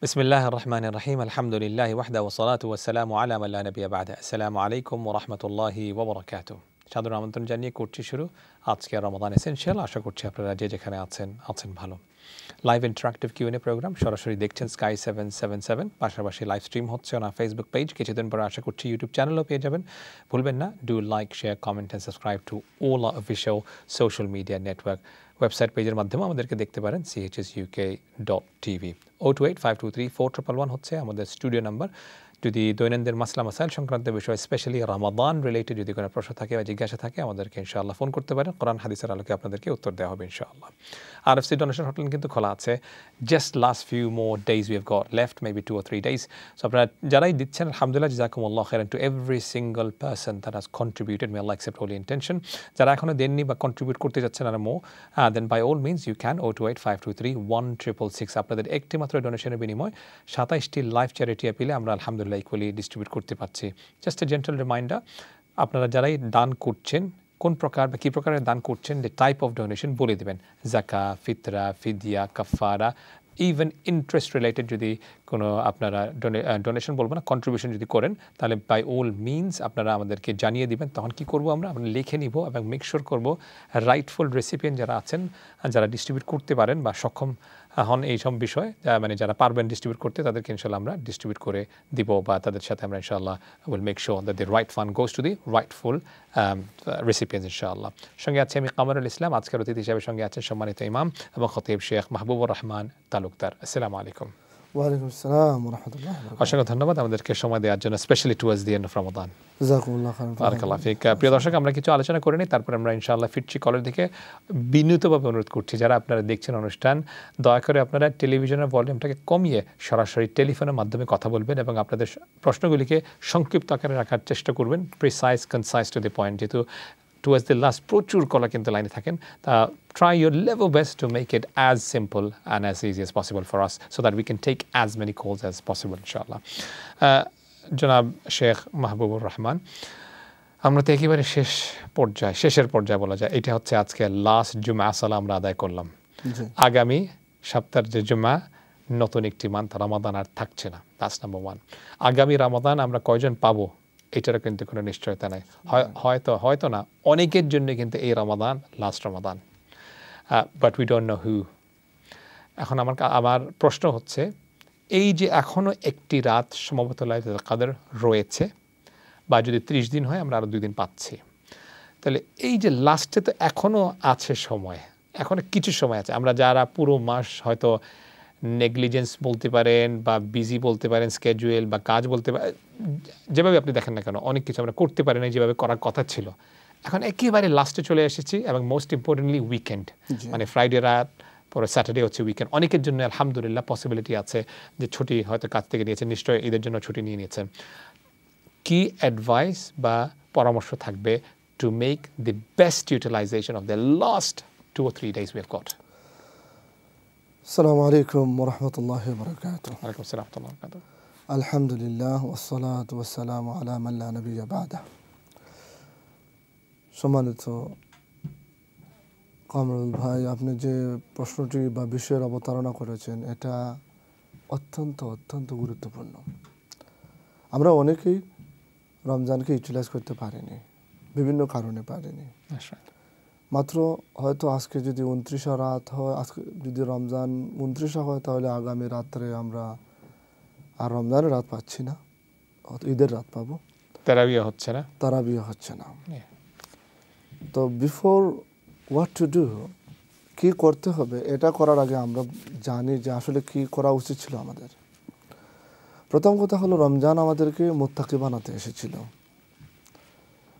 বিসমিল্লাহির রহমানির রহিম আলহামদুলিল্লাহি ওয়াহদা ওয়া সালাতু ওয়া সালামু আলা মান লা নাবিয়্যা বা'দা আসসালামু আলাইকুম ওয়া রাহমাতুল্লাহি ওয়া বারাকাতুহু সাদর আমন্ত্রণ জানিয়ে করছি শুরু আজকে রমাদান এসেনশিয়াল আশা করছি আপনারা যে যেখানে আছেন ভালো লাইভ ইন্টারঅ্যাক্টিভ কিউএনএ প্রোগ্রাম সরাসরি দেখছেন স্কাই 777 পাশাপাশি লাইভ স্ট্রিম হচ্ছে on our ফেসবুক পেজ কিছুদিন পরে আশা করছি ইউটিউব চ্যানেলও পেয়ে যাবেন ভুলবেন না do like share comment and subscribe to all our official social media network website পেজের মাধ্যমে আমাদেরকে দেখতে পারেন chsuk.tv 028523411 হচ্ছে আমাদের স্টুডিও নাম্বার যদি দৈনন্দিন মাসলা মাসাইল সংক্রান্ত বিষয় স্পেশালি রমাদান রিলেটেড যদি কোনো প্রশ্ন থাকে বা জিজ্ঞাসা থাকে আমাদেরকে ইনশাআল্লাহ ফোন করতে পারেন কোরআন হাদিসের আলোকে আপনাদেরকে উত্তর দেওয়া হবে ইনশাআল্লাহ RFC ডোনেশন হটলাইন কিন্তু খোলা আছে just last few more days we have got left maybe 2 or 3 days so আপনারা যারাই দিচ্ছেন আলহামদুলিল্লাহ জাযাকুমুল্লাহ খাইরান to every single person that has contributed may Allah accept holy intention যারা এখনো দেননি বা কন্ট্রিবিউট করতে যাচ্ছেন আর দেন by all means you can 028523166 আপনাদের একটি মাত্র ডোনেশনের বিনিময় 27টি লাইফ চ্যারিটি অ্যাপিলে আমরা আলহামদুলিল্লাহ ইকুয়ালি ডিস্ট্রিবিউট করতে পারছি জাস্ট এ জেন্টাল রিমাইন্ডার আপনারা যারাই দান করছেন কোন প্রকার বা কী প্রকারের দান করছেন দ্য টাইপ অফ ডোনেশন বলে দেবেন জাকা ফিতরা ফিদিয়া কাফারা ইভেন ইন্টারেস্ট রিলেটেড যদি কোনো আপনারা ডোনেশন বলবো না কন্ট্রিবিউশন যদি করেন তাহলে বাই অল মিনস আপনারা আমাদেরকে জানিয়ে দিবেন তখন কি করব আমরা লিখে নিব এবং মেক শিওর করবো রাইটফুল রেসিপিয়েন্ট যারা আছেন যারা ডিস্ট্রিবিউট করতে পারেন বা সক্ষম হন এই সব বিষয় মানে যারা পারবেন ডিস্ট্রিবিউট করতে তাদেরকে ইনশাল্লাহ আমরা ডিস্ট্রিবিউট করে দিব বা তাদের সাথে আমরা ইনশাআল্লাহ will make sure that the right fund goes to the rightful recipients ইনশাআল্লাহ সঙ্গে আছে আমি কামরুল ইসলাম আজকের অতিথি হিসেবে সঙ্গে আছেন সম্মানিত ইমাম এবং খতিব শেখ মাহবুবুর রহমান তালুকদার আসসালামু আলাইকুম ওয়ালাইকুম আসসালাম ওয়া রাহমাতুল্লাহি ওয়া বারাকাতুহু অসংখ্য ধন্যবাদ আমাদেরকে সময় দেওয়ার জন্য specially towards the end of Ramadan জাযাকুমুল্লাহ খাইরান বারাকাল্লাহ ফিক প্রিয় দর্শক আমরা কিছু আলোচনা করে নিই তারপর আমরা ইনশাআল্লাহ ফিরছি কলের দিকে বিনীতভাবে অনুরোধ করছি যারা আপনারা দেখছেন অনুষ্ঠান দয়া করে আপনারা টেলিভিশনের ভলিউমটাকে কমিয়ে সরাসরি টেলিফোনের মাধ্যমে কথা বলবেন এবং আপনাদের প্রশ্নগুলিকে সংক্ষিপ্ত আকারে রাখার চেষ্টা করবেন precise concise to the point যেহেতু towards the last প্রচুর কলা কিন্তু লাইনে থাকেন তা try your level best to make it as simple and as easy as possible for us so that we can take as many calls as possible inshallah জনাব শেখ মাহবুবুর রহমান আমরা তো একেবারে শেষের পর্যায়ে বলা যায় এটা হচ্ছে আজকে লাস্ট জুমা সালাম আমরা আদায় করলাম আগামী সপ্তাহের যে জুমা নতুন একটি মান্থ রমাদান আর থাকছে না দ্যাটস নাম্বার 1 আগামী রমাদান আমরা কয়জন পাবো এটারও কিন্তু কোনো নিশ্চয়তা নাই হয়তো না অনেকের জন্য কিন্তু এই Ramadan last Ramadan but we don't know who এখন আমার প্রশ্ন হচ্ছে এই যে এখনও একটি রাত সম্ভবত লাইলাতুল কদর রয়েছে বা যদি 30 দিন হয় আমরা আরও 2 দিন পাচ্ছি তাহলে এই যে লাস্টে তো এখনও আছে সময় এখনও কিছু সময় আছে আমরা যারা পুরো মাস হয়তো নেগলিজেন্স বলতে পারেন বা বিজি বলতে পারেন স্কেজুয়েল বা কাজ বলতে পারেন যেভাবে আপনি দেখেন না কেন অনেক কিছু আমরা করতে পারি না যেভাবে করার কথা ছিল এখন একেবারে লাস্টে চলে এসেছি এবং মোস্ট ইম্পর্টেন্টলি উইকেন্ড মানে ফ্রাইডে রাত পরে স্যাটারডে হচ্ছে উইকেন্ড অনেকের জন্য আলহামদুলিল্লাহ পসিবিলিটি আছে যে ছুটি হয়তো কাজ থেকে নিয়েছেন নিশ্চয়ই ঈদের জন্য ছুটি নিয়ে নিয়েছেন কি অ্যাডভাইস বা পরামর্শ থাকবে to make the best utilization of the last 2 or 3 days we have got আসসালামু আলাইকুম ওয়া রাহমাতুল্লাহি ওয়া বারাকাতুহু ওয়ালাইকুম আসসালাম ওয়া রাহমাতুল্লাহি ওয়া বারাকাতুহু আলহামদুলিল্লাহ ওয়াসসালাতু ওয়াসসালামু আলা মান লা নাবিয়্যা বা'দা সম্মানিত কামরুল ভাই আপনি যে প্রশ্নটি বা বিষয়ের অবতারণা করেছেন এটা অত্যন্ত গুরুত্বপূর্ণ আমরা অনেকেই রমজানকে ইউটিলাইজ করতে পারিনি বিভিন্ন কারণে পারিনি মাত্র হয়তো আজকে যদি 29 রাত হয় আজকে যদি রমজান 29 হয় তাহলে আগামী রাত্রে আমরা আর রমজানের রাত পাচ্ছি না ঈদের রাত পাবো তারাবিয়া হচ্ছে না তো বিফোর হোয়াট টু ডু কী করতে হবে এটা করার আগে আমরা জানি যে আসলে কি করা উচিত ছিল আমাদের প্রথম কথা হলো রমজান আমাদেরকে মুত্তাকি বানাতে এসেছিল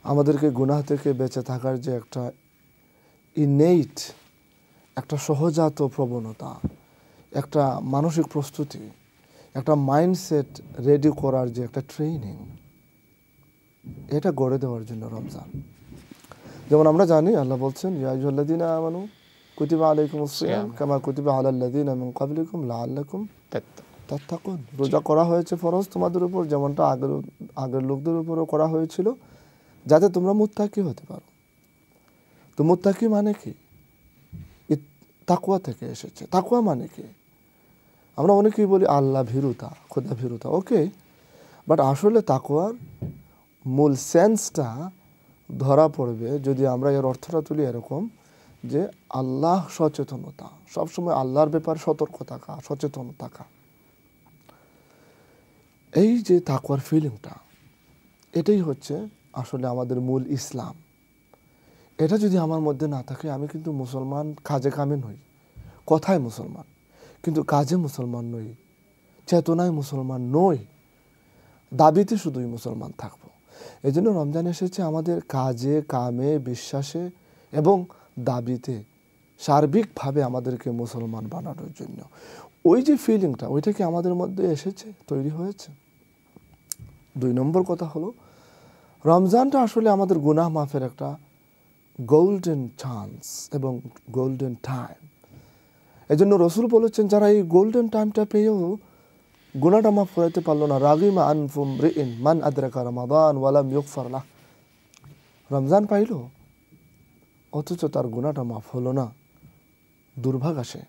আমাদেরকে গুনাহ থেকে বেঁচে থাকার যে একটা ইনেট একটা সহজাত প্রবণতা একটা মানসিক প্রস্তুতি একটা মাইন্ডসেট রেডি করার যে একটা ট্রেনিং এটা গড়ে দেওয়ার জন্য রমজান যেমন আমরা জানি আল্লাহ বলছেন ইয়া আইয়ুহাল্লাযীনা আমানু কুতিবা আলাইকুমুস সিয়াম কামা কুতিবা আলাল্লাযীনা মিন ক্বাবলিকুম লাআল্লাকুম তাত্তাকুন রোজা করা হয়েছে ফরজ তোমাদের উপর যেমনটা আগের লোকদের উপরও করা হয়েছিল যাতে তোমরা মুত্তাকি হতে পারো তো মুত্তাকি মানে কি তাকওয়া থেকে এসেছে তাকওয়া মানে কি আমরা অনেকেই বলি আল্লাহ ভীরুতা, খোদা ভীরুতা, ওকে, বাট আসলে তাকওয়ার মূল সেন্সটা ধরা পড়বে যদি আমরা এর অর্থটা তুলি এরকম যে আল্লাহ সচেতনতা, সবসময় আল্লাহর ব্যাপারে সতর্ক থাকা, সচেতন থাকা। এই যে তাকওয়ার ফিলিংটা, এটাই হচ্ছে আসলে আমাদের মূল ইসলাম। এটা যদি আমার মধ্যে না থাকে, আমি কিন্তু মুসলমান কাজে কামে নই, কথায় মুসলমান কিন্তু কাজে মুসলমান নই, চেতনায় মুসলমান নই, দাবিতে শুধুই মুসলমান থাকবো। এই জন্য রমজান এসেছে আমাদের কাজে কামে বিশ্বাসে এবং দাবিতে সার্বিকভাবে আমাদেরকে মুসলমান বানানোর জন্য। ওই যে ফিলিংটা, ওইটা কি আমাদের মধ্যে এসেছে, তৈরি হয়েছে? 2 নম্বর কথা হলো, রমজানটা আসলে আমাদের গুনাহ মাফের একটা গোল্ডেন চান্স এবং গোল্ডেন টাইম। এই জন্য রসুল বলেছেন, যারা এই গোল্ডেন টাইমটা পেয়েও গুনাহটা মাফ করাতে পারলো না, রাগিমা আনফুম রিইন মান আদরাকা রমাদান ওয়ালাম ইগফার লাহ। রমজান পাইল অথচ তার গুনাহটা মাফ হলো না, দুর্ভাগ আসে।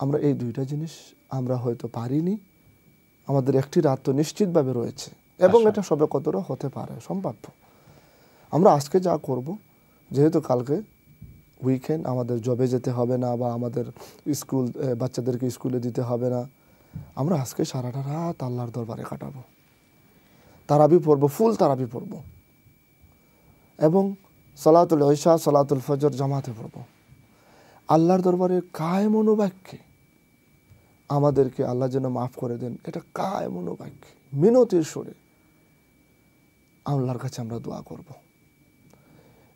আমরা এই 2টা জিনিস আমরা হয়তো পারিনি, আমাদের একটি রাত তো নিশ্চিতভাবে রয়েছে এবং এটা সবে কতটা হতে পারে সম্ভাব্য। আমরা আজকে যা করব, যেহেতু কালকে উইকেন্ড, আমাদের জবে যেতে হবে না বা আমাদের স্কুল বাচ্চাদেরকে স্কুলে দিতে হবে না, আমরা আজকে সারাটা রাত আল্লাহর দরবারে কাটাবো, তারাবি পড়বো, ফুল তারাবি পড়বো এবং সালাতুল ইশা সালাতুল ফজর জামাতে পড়বো। আল্লাহর দরবারে কায়েম অনুবাক্যে আমাদেরকে আল্লাহ যেন মাফ করে দেন, এটা কায়েম অনুবাক্যে মিনতির সুরে আল্লাহর কাছে আমরা দোয়া করব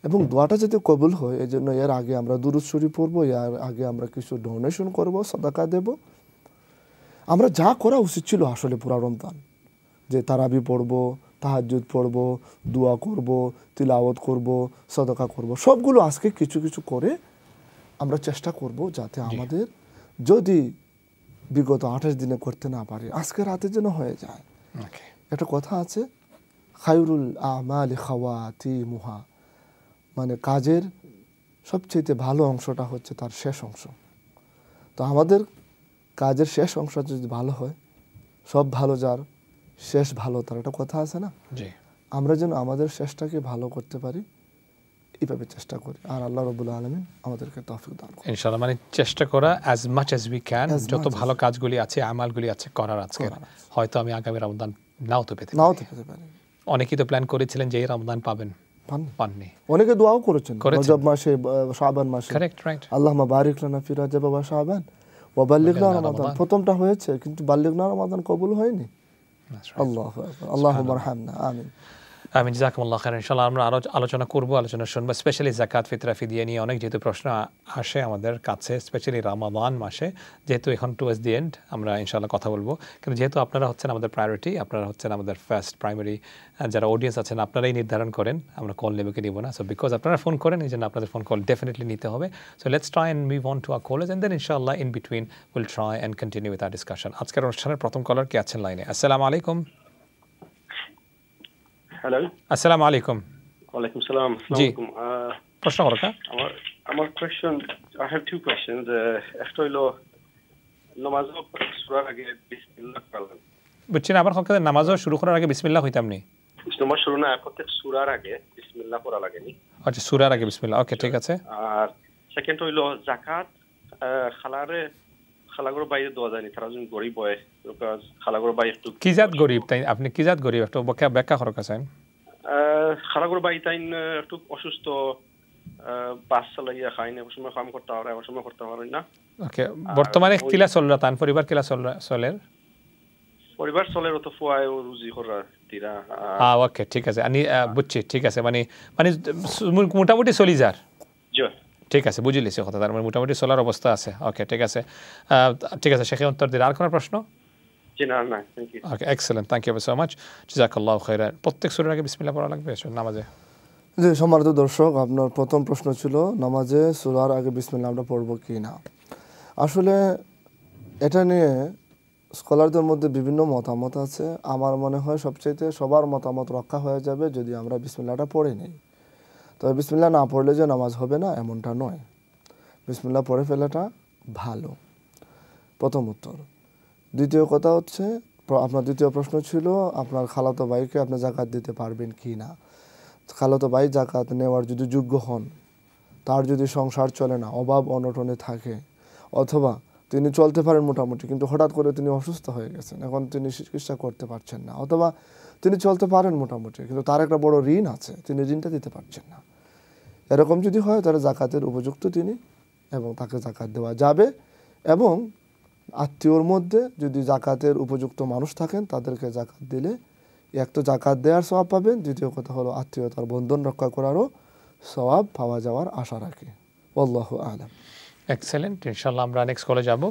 এবং দোয়াটা যাতে কবুল হয় এই জন্য এর আগে আমরা দুরূদ শরীফ পড়বো, এর আগে আমরা কিছু ডোনেশন করব, সাদাকা দেব। আমরা যা করা উচিত ছিল আসলে পুরা রমজান, যে তারাবি পড়বো, তাহাজ্জুদ পড়বো, দোয়া করব, তিলাওয়াত করব, সাদাকা করব, সবগুলো আজকে কিছু কিছু করে আমরা চেষ্টা করব যাতে আমাদের যদি বিগত 28 দিনে করতে না পারি, আজকে রাতে যেন হয়ে যায়। একটা কথা আছে, খায়রুল আমালি খাওয়াতিমুহা, মানে কাজের সবচেয়ে ভালো অংশটা হচ্ছে তার শেষ অংশ। তো আমাদের কাজের শেষ অংশ যদি ভালো হয়, সব ভালো যার শেষ ভালো তার, একটা কথা আছে না? আমরা যেন আমাদের শেষটাকে ভালো করতে পারি, এইভাবে চেষ্টা করি। আর আল্লাহ রাব্বুল আলামিন আমাদেরকে তৌফিক দান করুন ইনশাআল্লাহ। মানে চেষ্টা করা as much as we can, যত ভালো কাজগুলি আছে, আমালগুলি আছে করার আজকে, হয়তো আমি আগামী রমজান নাও তো পেতে পারি। অনেকেই তো প্ল্যান করেছিলেন যে এই রমজান পাবেন, পাননি। অনেকে দোয়াও করেছেন রজব মাসে, শাবান মাসে, কারেক্ট, রাইট, আল্লাহুম্মা বারিক লানা ফি রজব ওয়া শাবান ওয়া বাল্লিগনা রমাদান। প্রথমটা হয়েছে কিন্তু বাল্লিগনা রমাদান কবুল হয়নি। আল্লাহু আকবার, আল্লাহুম্মা আরহামনা, আমিন। আমি জাযাকুমুল্লাহ খাইরান। ইনশাআল্লাহ আমরা আরো আলোচনা করব, আলোচনা শুনবো, স্পেশালি যাকাত ফিতরা ফিদিয়া নিয়ে অনেক যেহেতু প্রশ্ন আসে আমাদের কাছে, স্পেশালি রমাদান মাসে, যেহেতু এখন টুয়ার্ডস দি এন্ড আমরা ইনশাআল্লাহ কথা বলবো। কিন্তু যেহেতু আপনারা হচ্ছেন আমাদের প্রায়োরিটি, আপনারা হচ্ছেন আমাদের ফার্স্ট প্রাইমারি, যারা অডিয়েন্স আছেন আপনারাই নির্ধারণ করেন আমরা কল নেব কি নিব না। সো বিকজ আপনারা ফোন করেন, এই জন্য আপনাদের ফোন কল ডেফিনেটলি নিতে হবে। So let's try and move on to our callers and then ইনশাআল্লাহ in between will try and continue with our discussion. আজকের অনুষ্ঠানের প্রথম কলার কে আছেন লাইনে? আসসালামু আলাইকুম। হ্যালো, আসসালামু আলাইকুম। ওয়ালাইকুম সালাম। আসসালামু আলাইকুম। প্রশ্ন করো কা? আমার question, I have to questions. একটা হলো নামাজ শুরুর আগে বিসমিল্লাহ পড়লেন, বুঝছেন? আবার হক নামাজও শুরু করার আগে বিসমিল্লাহ হইতাম নি? নামাজ শুরু না, প্রত্যেক সূরার আগে বিসমিল্লাহ পড়া লাগেনি। আচ্ছা, সূরার আগে বিসমিল্লাহ, ওকে ঠিক আছে। আর সেকেন্ড হইলো যাকাত খালাগর বাইরে দেওয়া যায়নি, তারা যদি গরিব হয়, খালাগর বাই একটু কি জাত গরিব, তাই আপনি কি জাত গরিব একটু ব্যাখ্যা করো কাছেন। খালাগর বাই তাই একটু অসুস্থ, বাস চালাইয়া খাই না, সময় কাম করতে পারে, সময় করতে পারে না। ওকে, বর্তমানে কিলা চলরা তান পরিবার কিলা চলের? পরিবার চলের তো ফুয়ায় রুজি করা দিরা। ওকে ঠিক আছে, আমি বুঝছি, ঠিক আছে, মানে মানে মোটামুটি চলি যার, ঠিক আছে, বুঝি লিছি কথা, তার মানে মোটামুটি চলার অবস্থা আছে। ওকে ঠিক আছে, ঠিক আছে, শেখে উত্তর দিন। আর কোনো প্রশ্ন? জি না, না, thank you. Okay, excellent, thank you so much, জাযাকাল্লাহু খাইরান। প্রত্যেক সূরার আগে বিসমিল্লাহ পড়া লাগবে নামাজে? জি, সম্মানিত দর্শক, আপনার প্রথম প্রশ্ন ছিল নামাজে সূরার আগে বিসমিল্লাহ আমরা পড়বো কি না। আসলে এটা নিয়ে স্কলারদের মধ্যে বিভিন্ন মতামত আছে। আমার মনে হয় সবচেয়ে সবার মতামত রক্ষা হয়ে যাবে যদি আমরা বিসমিল্লাহটা পড়ে নিই। তবে বিসমিল্লাহ না পড়লে যে নামাজ হবে না এমনটা নয়, বিসমিল্লাহ পড়ে ফেলাটা ভালো। প্রথম উত্তর। দ্বিতীয় কথা হচ্ছে, আপনার দ্বিতীয় প্রশ্ন ছিল আপনার খালাতো ভাইকে আপনি জাকাত দিতে পারবেন কি না। খালাতো ভাই জাকাত নেওয়ার যদি যোগ্য হন, তার যদি সংসার চলে না, অভাব অনটনে থাকে, অথবা তিনি চলতে পারেন মোটামুটি কিন্তু হঠাৎ করে তিনি অসুস্থ হয়ে গেছেন, এখন তিনি চিকিৎসা করতে পারছেন না, অথবা তিনি চলতে পারেন মোটামুটি কিন্তু তার একটা বড় ঋণ আছে, তিনি ঋণটা দিতে পারছেন না, এরকম যদি হয় তাহলে জাকাতের উপযুক্ত তিনি, এবং তাকে জাকাত দেওয়া যাবে। এবং আত্মীয়র মধ্যে যদি জাকাতের উপযুক্ত মানুষ থাকেন তাদেরকে জাকাত দিলে এক তো জাকাত দেওয়ার সওয়াব পাবেন, দ্বিতীয় কথা হলো আত্মীয়তার বন্ধন রক্ষা করারও সওয়াব পাওয়া যাওয়ার আশা রাখে। আল্লাহু আ'লাম। এক্সেলেন্ট, ইনশাল্লাহ আমরা নেক্সট কলে যাব।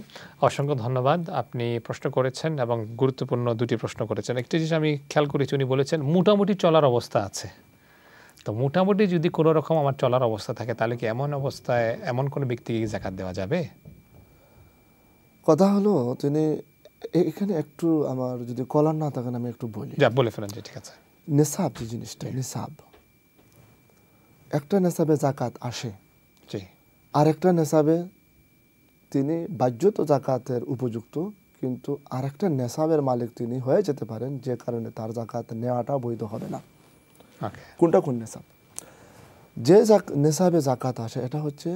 অসংখ্য ধন্যবাদ, আপনি প্রশ্ন করেছেন এবং গুরুত্বপূর্ণ দুটি প্রশ্ন করেছেন। একটি জিনিস আমি খেয়াল করেছি, উনি বলেছেন মোটামুটি চলার অবস্থা আছে। তো মোটামুটি যদি কোনো রকম আমার চলার অবস্থা থাকে তাহলে কি এমন অবস্থায় এমন কোনো ব্যক্তিকে জাকাত দেওয়া যাবে? কথা হলো তিনি এখানে একটু, আমার যদি কলার না থাকেন আমি একটু বলি। যা বলে ফেলেন, ঠিক আছে। নেশাব যে জিনিসটা, নেশাব, একটা নেশাবে জাকাত আসে, জি, আর একটা নেশাবে তিনি বাহ্যত জাকাতের উপযুক্ত, কিন্তু আর একটা নেশাবের মালিক তিনি হয়ে যেতে পারেন, যে কারণে তার জাকাত নেওয়াটা বৈধ হবে না। ওকে, কোনটা কোন নেশাব? যে নেশাবে জাকাত আসে এটা হচ্ছে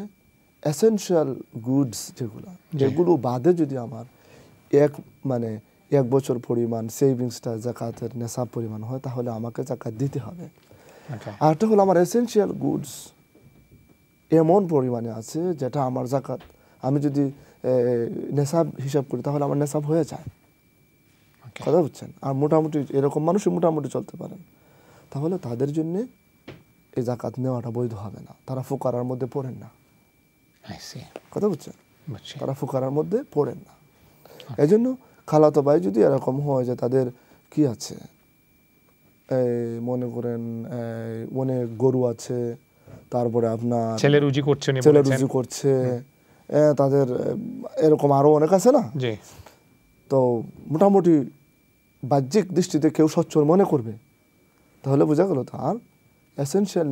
এসেনশিয়াল গুডস, যেগুলো যেগুলো বাদে যদি আমার এক বছর পরিমাণ সেভিংসটা জাকাতের নেশাব পরিমাণ হয় তাহলে আমাকে জাকাত দিতে হবে। ওকে, আর একটা হলো আমার এসেনশিয়াল গুডস এমন পরিমাণে আছে যেটা আমার জাকাত, আমি যদি নেশাব হিসাব করি তাহলে আমার নেশাব হয়ে যায়। ওকে, কথা বুঝছেন? আর মোটামুটি এরকম মানুষই মোটামুটি চলতে পারেন, তাহলে তাদের জন্যে এই জাকাত নেওয়াটা বৈধ হবে না, তারা ফুকারার মধ্যে পড়েন না। আই সি, কথা বুঝছেন? বুঝছি। তারা ফুকারার মধ্যে পড়েন না। এই জন্য খালাতো ভাই যদি এরকম হয় যে তাদের কি আছে, মনে করেন অনেক গরু আছে, তারপরে আপনার ছেলে রুজি করছে, ছেলে রুজি করছে, তাদের এরকম আরো অনেক আছে না, জি, তো মোটামুটি বাহ্যিক দৃষ্টিতে কেউ সচ্ছল মনে করবে, তাহলে বোঝা গেল তার এসেনশিয়াল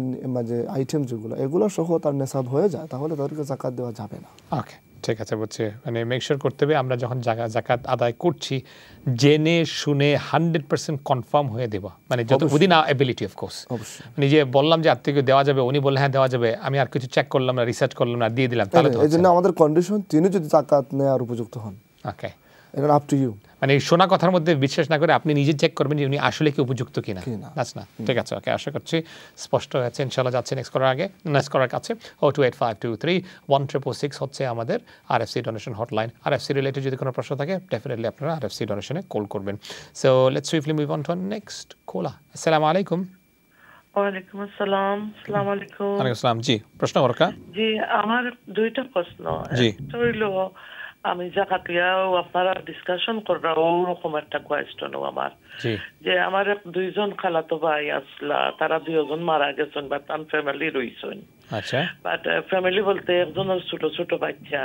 যে আইটেম যেগুলো এগুলো সহ তার নেশাব হয়ে যায়, তাহলে তাদেরকে জাকাত দেওয়া যাবে না। ওকে, ঠিক আছে, বুঝছি। মানে মেক শিওর করতে হবে আমরা যখন জাকাত আদায় করছি জেনে শুনে 100% কনফার্ম হয়ে দেব, মানে যত within hour ability, of course. অবশ্যই মানে যে বললাম যে আত্মীয়কে দেওয়া যাবে, উনি বললেন হ্যাঁ দেওয়া যাবে, আমি আর কিছু চেক করলাম না, রিসার্চ করলাম না, দিয়ে দিলাম, তাহলে তো এই জন্য আমাদের কন্ডিশন তিনি যদি জাকাত নেওয়ার উপযুক্ত হন, ওকে, এটা আপ টু ইউ। মানে শোনা কথার মধ্যে বিশ্বাস না করে আপনি নিজে চেক করবেন যে উনি আসলে কি উপযুক্ত কিনা। কিনা। that's না, ঠিক আছে, ওকে, আশা করছি স্পষ্ট হয়েছে। ইনশাআল্লাহ যাচ্ছে নেক্সট করার কাছে 028523166 হচ্ছে আমাদের RFC donation hotline. RFC related যদি কোনো প্রশ্ন থাকে ডেফিনেটলি আপনারা আরএফসি ডোনেশনে কল করবেন। So let's swiftly move on to next caller. আসসালামু আলাইকুম। ওয়ালাইকুম আসসালাম। আসসালামু আলাইকুম। ওয়ালাইকুম আসসালাম। জি, প্রশ্ন করকা। জি, আমার দুইটা প্রশ্ন। জি। একটা হইল আমি জাকাতিয়াও আপনারা ডিসকাশন কররা ওরকম একটা কোয়েশ্চন আমার, জি, যে আমার দুইজন খালাতো ভাই আসলা, তারা দুইজন মারা গেছেন বা তার ফ্যামিলি রইছেন। আচ্ছা, বাট ফ্যামিলি বলতে একজনের ছোট ছোট বাচ্চা,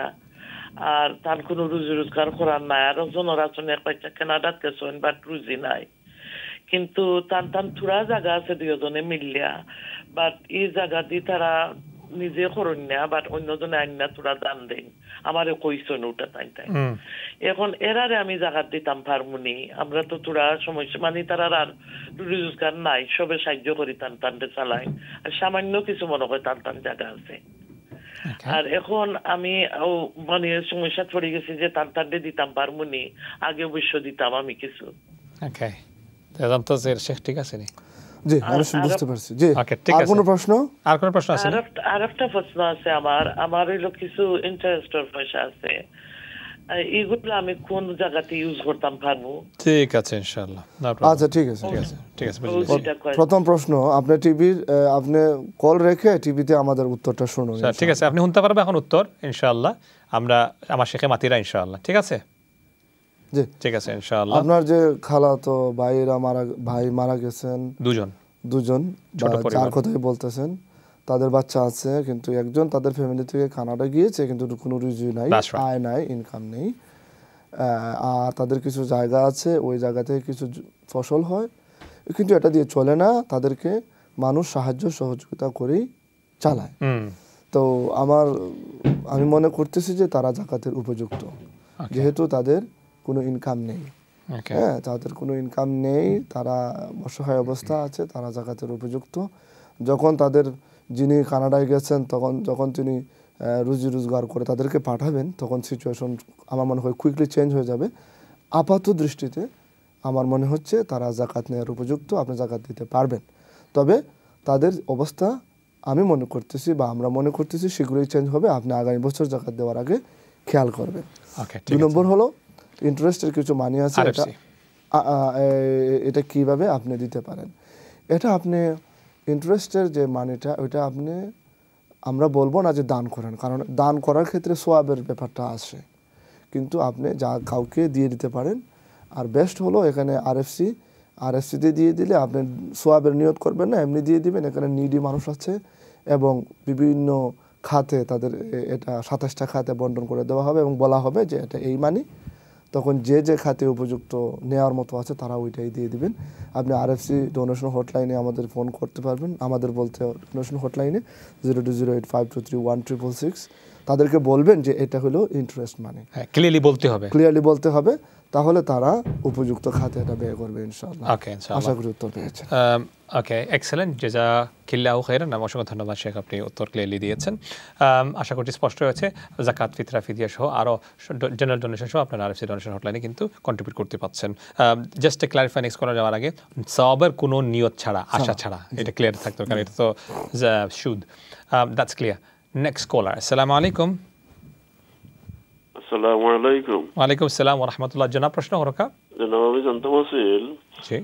আর তার কোনো রুজি রোজগার করার নাই, আর একজনের আছেন এক বাচ্চা কানাডাত গেছেন বাট রুজি নাই, কিন্তু টান থোড়া জায়গা আছে দুজনে মিলিয়া, বাট এই জায়গা দিয়ে তারা নিজে করেন না, বাট অন্যজনে আইনা তোরা দান দেন, আমারে কইছেন ওটা তাই তাই। এখন এরারে আমি জায়গা দিতাম পারমুনি, আমরা তো তোরা সমস্যা মানে তারা আর রোজগার নাই, সবে সাহায্য করি টানটে চালাই, আর সামান্য কিছু মনে হয় টান জায়গা আছে। আর এখন আমি মানে সমস্যা পড়ে গেছি যে টানটে দিতাম পারমুনি, আগে অবশ্য দিতাম আমি কিছু। ওকে, তো শেখ ঠিক আছে নি? জি, আমি বুঝতে পারছি। জি, ওকে, ঠিক আর আছে। কোনো প্রশ্ন? আর কোনো প্রশ্ন আছে? আর একটা প্রশ্ন আছে আমার হইলো কিছু ইন্টারেস্টের পয়সা আছে, এইগুলো আমি কোন জায়গাতে ইউজ করতাম পারবো? ঠিক আছে, ইনশাআল্লাহ। আচ্ছা, ঠিক আছে, ঠিক আছে, বুঝলাম। প্রথম প্রশ্ন, আপনি আপনি কল রেখে টিভিতে আমাদের উত্তরটা শুনুন। ঠিক আছে, আপনি শুনতে পারবেন এখন উত্তর ইনশাআল্লাহ, আমরা আমার শেখে মাতিরা ইনশাআল্লাহ। ঠিক আছে, জি, ঠিক আছে, ইনশাআল্লাহ। আপনার যে খালাতো ভাই মারা গেছেন দুজন, যার কথাই বলতেছেন, তাদের বাচ্চা আছে, কিন্তু একজন তাদের ফ্যামিলি থেকে কানাডা গিয়েছে কিন্তু কোনো রুজি নাই, আয় নাই, ইনকাম নেই, আর তাদের কিছু জায়গা আছে, ওই জায়গা থেকে কিছু ফসল হয়, কিন্তু এটা দিয়ে চলে না, তাদেরকে মানুষ সাহায্য সহযোগিতা করেই চালায়। তো আমি মনে করতেছি যে তারা জাকাতের উপযুক্ত। যেহেতু তাদের কোনো ইনকাম নেই। ওকে হ্যাঁ, তাদের কোনো ইনকাম নেই, তারা অসহায় অবস্থা আছে, তারা জাকাতের উপযুক্ত। যখন তাদের যিনি কানাডায় গেছেন যখন তিনি রুজি রোজগার করে তাদেরকে পাঠাবেন, তখন সিচুয়েশন আমার মনে হয় কুইকলি চেঞ্জ হয়ে যাবে। আপাত দৃষ্টিতে আমার মনে হচ্ছে তারা জাকাত নেওয়ার উপযুক্ত, আপনি জাকাত দিতে পারবেন। তবে তাদের অবস্থা আমি মনে করতেছি বা আমরা মনে করতেছি সেগুলোই চেঞ্জ হবে, আপনি আগামী বছর জাকাত দেওয়ার আগে খেয়াল করবেন। ওকে 2 নম্বর হলো ইন্টারেস্টের কিছু মানি আছে, এটা কিভাবে আপনি দিতে পারেন। এটা আপনি ইন্টারেস্টের যে মানিটা ওইটা আপনি, আমরা বলবো না যে দান করেন, কারণ দান করার ক্ষেত্রে সোয়াবের ব্যাপারটা আসে, কিন্তু আপনি যা কাউকে দিয়ে দিতে পারেন। আর বেস্ট হলো এখানে আরএফসিতে দিয়ে দিলে আপনি সোয়াবের নিয়ত করবেন না, এমনি দিয়ে দিবেন। এখানে নিডি মানুষ আছে এবং বিভিন্ন খাতে তাদের এটা 27টা খাতে বন্টন করে দেওয়া হবে এবং বলা হবে যে এটা এই মানি, তখন যে খাতে উপযুক্ত নেওয়ার মতো আছে তারা ওইটাই দিয়ে দিবেন। আপনি আরএফসি ডোনেশন হটলাইনে আমাদের ফোন করতে পারবেন, আমাদের বলতে ডোনেশন হটলাইনে 0208533166, তাদেরকে বলবেন যে এটা হলো ইন্টারেস্ট মানি, ক্লিয়ারলি বলতে হবে, তাহলে তারা উপযুক্ত খাতে এটা ব্যয় করবে ইনশাআল্লাহ। ওকে ইনশাআল্লাহ, আশা করি উত্তর পেয়েছেন। ওকে এক্সেলেন্ট, জাযাকিল্লাহু খাইরান। অসংখ্য ধন্যবাদ শেখ, আপনি উত্তর ক্লিয়ারলি দিয়েছেন। আশা করছি স্পষ্ট হয়েছে। জাকাত, ফিতরা, ফিদিয়া সহ আরও জেনারেল ডোনেশন সহ আপনারা আরএফসি ডোনেশন হটলাইনে কিন্তু কন্ট্রিবিউট করতে পারছেন। জাস্ট ক্লারিফাই নেক্সট করা যাওয়ার আগে, সওয়াবের কোনো নিয়ত ছাড়া, আশা ছাড়া, এটা ক্লিয়ার থাকতে হবে, কারণ এটা তো সুদ। That's clear. Next caller. আসসালামু আলাইকুম। আসসালামু আলাইকুম। ওয়ালাইকুম আসসালাম ওয়া রাহমাতুল্লাহ। জনাব প্রশ্ন হরকা। জনাব আমি জানতে চাইছিল জি,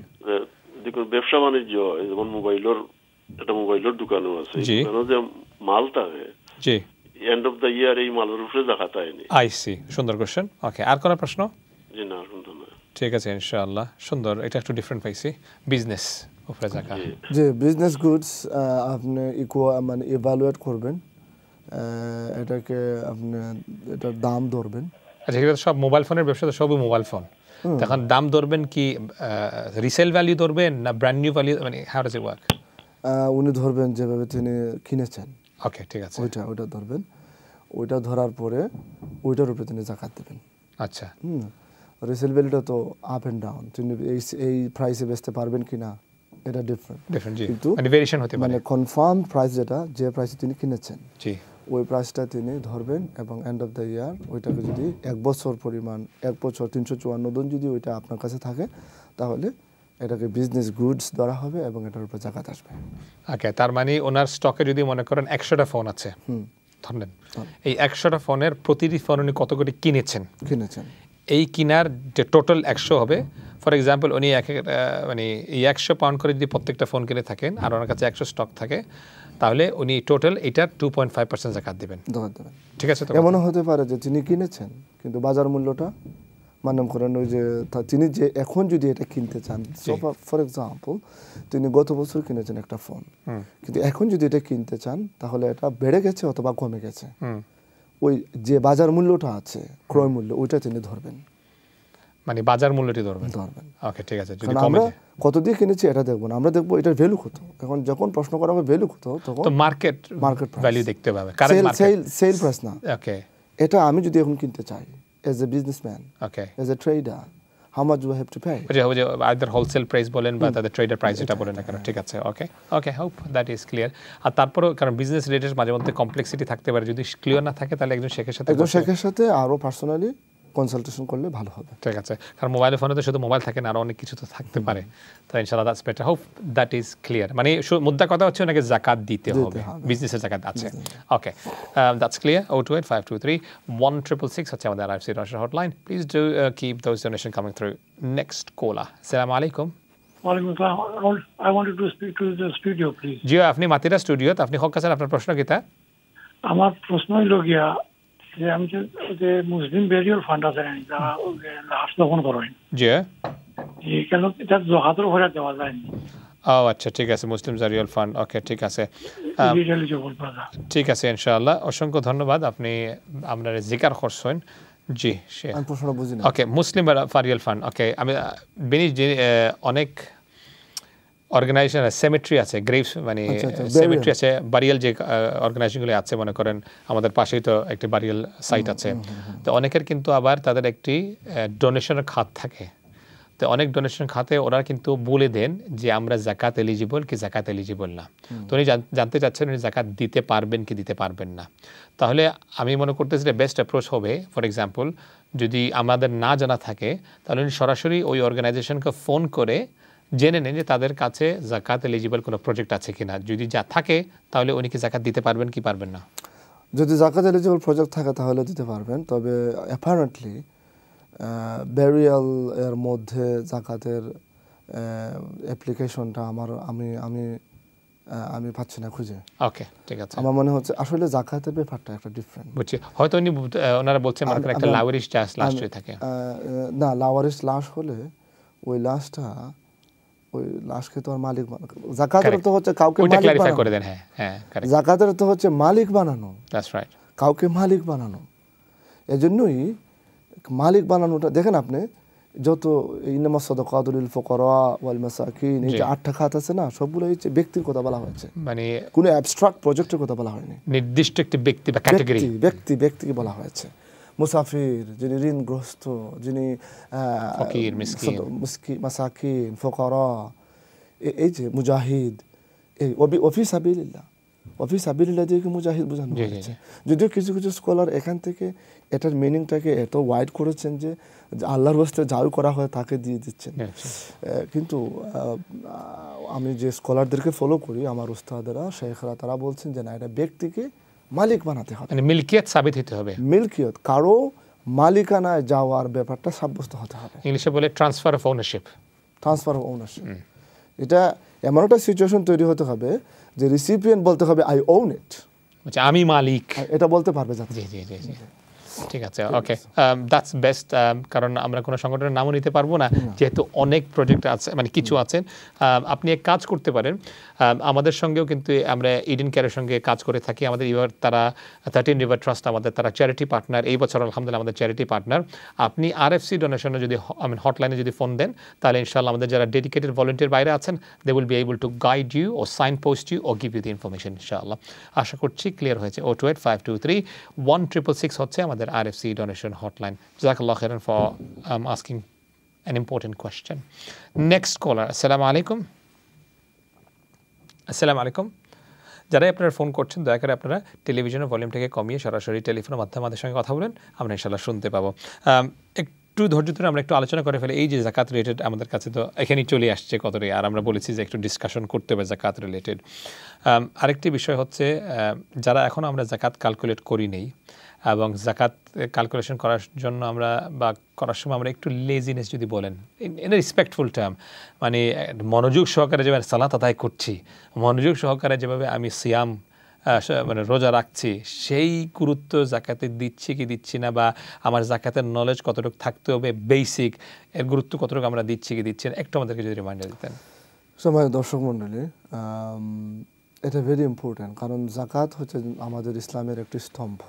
দেখুন ব্যবসা বাণিজ্য যেমন মোবাইলের দোকানও আছে, জি, যে মাল থাকে, জি, এন্ড অফ দ্য ইয়ার এই মালের উপরে জাকাত আইনি। আই সি, সুন্দর কোশ্চেন। ওকে, আর কোনো প্রশ্ন? জি না, শুনতে না। ঠিক আছে ইনশাআল্লাহ, সুন্দর। এটা একটু ডিফারেন্ট পাইছি, বিজনেস উপরে জাকাত। যে বিজনেস গুডস আপনি মানে ইভালুয়েট করবেন, এটাকে আপনি এটার দাম ধরবেন। আচ্ছা, এগুলো সব মোবাইল ফোনের ব্যবসা, তো সবই মোবাইল ফোন। তখন দাম ধরবেন কি রিসেল ভ্যালু ধরবেন না ব্র্যান্ড নিউ ভ্যালু, মানে হাউ ডাজ ইট ওয়ার্ক? উনি ধরবেন যেভাবে তিনি কিনেছেন। ওকে ঠিক আছে, ওইটা ধরবেন। ওইটা ধরার পরে ওইটার উপরে তিনি জাকাত দেবেন। আচ্ছা, রিসেল ভ্যালুটা তো আপ এন্ড ডাউন, তিনি এই প্রাইসে বেচতে পারবেন কিনা এটা ডিফারেন্ট, কিন্তু মানে ভেরিয়েশন হতে পারে। মানে কনফার্ম প্রাইস যেটা, যে প্রাইসে তিনি কিনেছেন, জি, ওই প্রাইসটা তিনি ধরবেন এবং এন্ড অফ দ্য ইয়ার ওইটাকে যদি 1 বছর পরিমাণ, 1 বছর 354 দিন যদি ওইটা আপনার কাছে থাকে, তাহলে এটাকে বিজনেস গুডস ধরা হবে এবং এটার উপর জাকাত আসবে। ওকে, তার মানে ওনার স্টকে যদি মনে করেন 100টা ফোন আছে, ধরেন এই 100টা ফোনের প্রতিটি ফোন উনি কত করে কিনেছেন, এই কিনার যে টোটাল 100 হবে, ফর এক্সাম্পল উনি মানে এই 100 পাউন্ড করে যদি প্রত্যেকটা ফোন কিনে থাকেন আর ওনার কাছে 100 স্টক থাকে, তাহলে উনি টোটাল এটার 2.5% জাকাত দিবেন। ঠিক আছে? তো এমনও হতে পারে যে তিনি কিনেছেন কিন্তু বাজার মূল্যটা, মানে করেন ওই যে তিনি যে এখন যদি এটা কিনতে চান, ফর এক্সাম্পল তিনি গত বছর কিনেছেন একটা ফোন, কিন্তু এখন যদি এটা কিনতে চান তাহলে এটা বেড়ে গেছে অথবা কমে গেছে, ওই যে বাজার মূল্যটা আছে, ক্রয় মূল্য, ওইটা তিনি ধরবেন, মানে বাজার মূল্যটি ধরবেন। ওকে ঠিক আছে। যদি আমরা কত দিয়ে কিনেছি এটা দেখব না, আমরা দেখব এটার ভ্যালু কত। এখন যখন প্রশ্ন করা হবে ভ্যালু কত, তখন তো মার্কেট ভ্যালু দেখতে হবে, কারেন্ট মার্কেট, সেল প্রাইস না। ওকে, এটা আমি যদি এখন কিনতে চাই as a businessman, okay, as a trader, how much do I have to pay? either wholesale price বলেন বা তাদের ট্রেডার প্রাইস এটা বলেন না কেন। ঠিক আছে, ওকে, হোপ দ্যাট ইজ ক্লিয়ার। আর তারপরেও কারণ বিজনেস রিলেটেড মাঝে মধ্যে কমপ্লেক্সিটি থাকতে পারে, যদি ক্লিয়ার না থাকে তাহলে একজন শেখের সাথে আরো পার্সোনালি কনসালটেশন করলে ভালো হবে। ঠিক আছে, কারণ মোবাইল ফোনে তো শুধু মোবাইল থাকে না, আরো অনেক কিছু তো থাকতে পারে। তো ইনশাআল্লাহ that's better, hope that is clear. মানে মুদ্রা কথা হচ্ছে ওনাকে জাকাত দিতে হবে, বিজনেসের জাকাত আছে। ওকে, দ্যাটস ক্লিয়ার। 028523166 হচ্ছে আমাদের RFC donation hotline. Please do keep those donation coming through. Next caller. আসসালামু আলাইকুম। ওয়ালাইকুম আসসালাম। I wanted to speak to the studio please. জি, আপনি মাতিরা স্টুডিওতে, আপনি হক আছেন, আপনার প্রশ্ন কিতা? আমার প্রশ্ন হইল গিয়া যে আমি যে মুসলিম বেরিয়াল ফান্ড আছে যারা লাশ দফন করেন, জি, কেন এটা জাকাতের উপরে দেওয়া যায় না? ও আচ্ছা, ঠিক আছে, মুসলিম জারিয়াল ফান্ড। ওকে ঠিক আছে, ঠিক আছে ইনশাআল্লাহ। অসংখ্য ধন্যবাদ, আপনি আপনার জিকার করছেন। জি, ওকে, মুসলিম ফারিয়াল ফান্ড। ওকে, আমি বেনি অনেক অর্গানাইজেশন সেমেট্রি আছে, গ্রেভস মানে সেমেট্রি আছে, বারিয়াল যে অর্গানাইজেশনগুলি আছে, মনে করেন আমাদের পাশেই তো একটি বারিয়াল সাইট আছে। তো অনেকের কিন্তু আবার তাদের একটি ডোনেশনের খাত থাকে। তো অনেক ডোনেশন খাতে ওরা কিন্তু বলে দেন যে আমরা জাকাত এলিজিবল কি জাকাত এলিজিবল না। তো উনি জানতে চাচ্ছেন উনি জাকাত দিতে পারবেন কি দিতে পারবেন না। তাহলে আমি মনে করতেছি যে বেস্ট অ্যাপ্রোচ হবে, ফর এক্সাম্পল যদি আমাদের না জানা থাকে তাহলে উনি সরাসরি ওই অর্গানাইজেশনকে ফোন করে জেনে নেন যে তাদের কাছে জাকাত এলিজিবল কোনো প্রজেক্ট আছে কিনা। যদি যা থাকে তাহলে উনি কি জাকাত দিতে পারবেন কি পারবেন না? যদি জাকাত এলিজিবল প্রজেক্ট থাকে তাহলে দিতে পারবেন, তবে অ্যাপারেন্টলি ব্যারিয়াল এর মধ্যে জাকাতের অ্যাপ্লিকেশনটা আমি পাচ্ছি না খুঁজে। ওকে, ঠিক আছে। আমার মনে হচ্ছে আসলে জাকাতের ব্যাপারটা একটা ডিফারেন্ট। বুঝছি, হয়তো উনি ওনারা বলছেন মনে করেন একটা লাওয়ারিশ চাষ লাস্ট হয়ে থাকে। না, লাওয়ারিশ লাশ হলে ওই লাশটা ওই লাশকে তো আর মালিক জাকাতের তো হচ্ছে কাউকে মালিক করে দেন। হ্যাঁ হ্যাঁ, জাকাতের তো হচ্ছে মালিক বানানো, দ্যাটস রাইট, কাউকে মালিক বানানো। এজন্যই মালিক বানানোটা দেখেন আপনি, যত ইন্নামাস সাদাকাতুল লিল ফুকারা ওয়াল মাসাকিন, এই যে 8টা খাত আছে না, সবগুলো হচ্ছে ব্যক্তির কথা বলা হয়েছে, মানে কোনো অ্যাবস্ট্রাক্ট প্রজেক্টের কথা বলা হয়নি, নির্দিষ্ট একটি ব্যক্তি বা ক্যাটাগরি, ব্যক্তিকে বলা হয়েছে। মুসাফির, যিনি ঋণগ্রস্ত, যিনি ফকির, মিসকিন, মাসাকিন, ফুকারা, এই যে মুজাহিদ, এই ওফি সাবিলিল্লাহ দিয়ে মুজাহিদ বোঝানো হয়েছে। যদিও কিছু কিছু স্কলার এখান থেকে এটার মিনিংটাকে এত ওয়াইড করেছেন যে আল্লাহর রাস্তে যাও করা হয় তাকে দিয়ে দিচ্ছেন। কিন্তু আমি যে স্কলারদেরকে ফলো করি, আমার উস্তাদেরা, শেখরা, তারা বলছেন যে না, এটা ব্যক্তিকে মালিক বানাতে হবে, মানে মিলকিয়ত সাবিত হতে হবে। মিলকিয়ত, কারো মালিকানায় যাওয়ার ব্যাপারটা সাব্যস্ত হতে হবে। ইংলিশে বলে ট্রান্সফার অফ ওনারশিপ। এটা এমন একটা সিচুয়েশন তৈরি হতে হবে যে রিসিপিয়েন্ট বলতে হবে আই ওন ইট, আচ্ছা আমি মালিক, এটা বলতে পারবে। জি জি জি জি, ঠিক আছে, ওকে, দ্যাটস বেস্ট। কারণ আমরা কোনো সংগঠনের নামও নিতে পারবো না, যেহেতু অনেক প্রজেক্ট আছে, মানে কিছু আছেন। আপনি এক কাজ করতে পারেন, আমাদের সঙ্গেও কিন্তু আমরা ইডেন কেয়ারের সঙ্গে কাজ করে থাকি। আমাদের এবার তারা 13 রিভার ট্রাস্ট আমাদের, তারা চ্যারিটি পার্টনার, এই বছর আলহামদুলিল্লাহ আমাদের চ্যারিটি পার্টনার। আপনি RFC ডোনেশনে যদি হটলাইনে যদি ফোন দেন, তাহলে ইনশাআল্লাহ আমাদের যারা ডেডিকেটেড ভলেন্টিয়ার বাইরে আছেন, they will be able to guide you ও সাইন পোস্ট ইউ ও গিভ ইউ দ্য ইনফরমেশন ইনশাআল্লাহ। আশা করছি ক্লিয়ার হয়েছে। 028-523-1666 হচ্ছে আমাদের RFC donation hotline. Jazakallah khairan for asking an important question. Next caller. Assalamu alaikum. Assalamu alaikum. যারাই আপনারা ফোন করছেন দয়া করে আপনারা টেলিভিশনের ভলিউমটাকে কমিয়ে সরাসরি টেলিফোনের মাধ্যমে আমাদের সঙ্গে কথা বলেন, আমরা ইনশাআল্লাহ শুনতে পাবো। একটু ধৈর্য ধরে আমরা একটু আলোচনা করে ফেলি। এই যে জাকাত রিলেটেড আমাদের কাছে তো এখানেই চলে আসছে কতটাই, আর আমরা বলেছি যে একটু ডিসকাশন করতে হবে জাকাত রিলেটেড। আরেকটি বিষয় হচ্ছে, যারা এখন আমরা জাকাত ক্যালকুলেট করি নেই, এবং জাকাত ক্যালকুলেশন করার জন্য আমরা বা করার সময় আমরা একটু লেজিনেস যদি বলেন, ইন এ রেসপেক্টফুল টার্ম, মানে মনোযোগ সহকারে যেভাবে সালাত আদায় করছি, মনোযোগ সহকারে যেভাবে আমি সিয়াম মানে রোজা রাখছি, সেই গুরুত্ব জাকাতে দিচ্ছি কি দিচ্ছি না, বা আমার জাকাতের নলেজ কতটুকু থাকতে হবে, বেসিক এর গুরুত্ব কতটুকু আমরা দিচ্ছি কি দিচ্ছি না, একটু আমাদেরকে যদি রিমাইন্ডার দিতেন। সময় দর্শক মণ্ডলী, এটা ভেরি ইম্পর্ট্যান্ট, কারণ জাকাত হচ্ছে আমাদের ইসলামের একটি স্তম্ভ।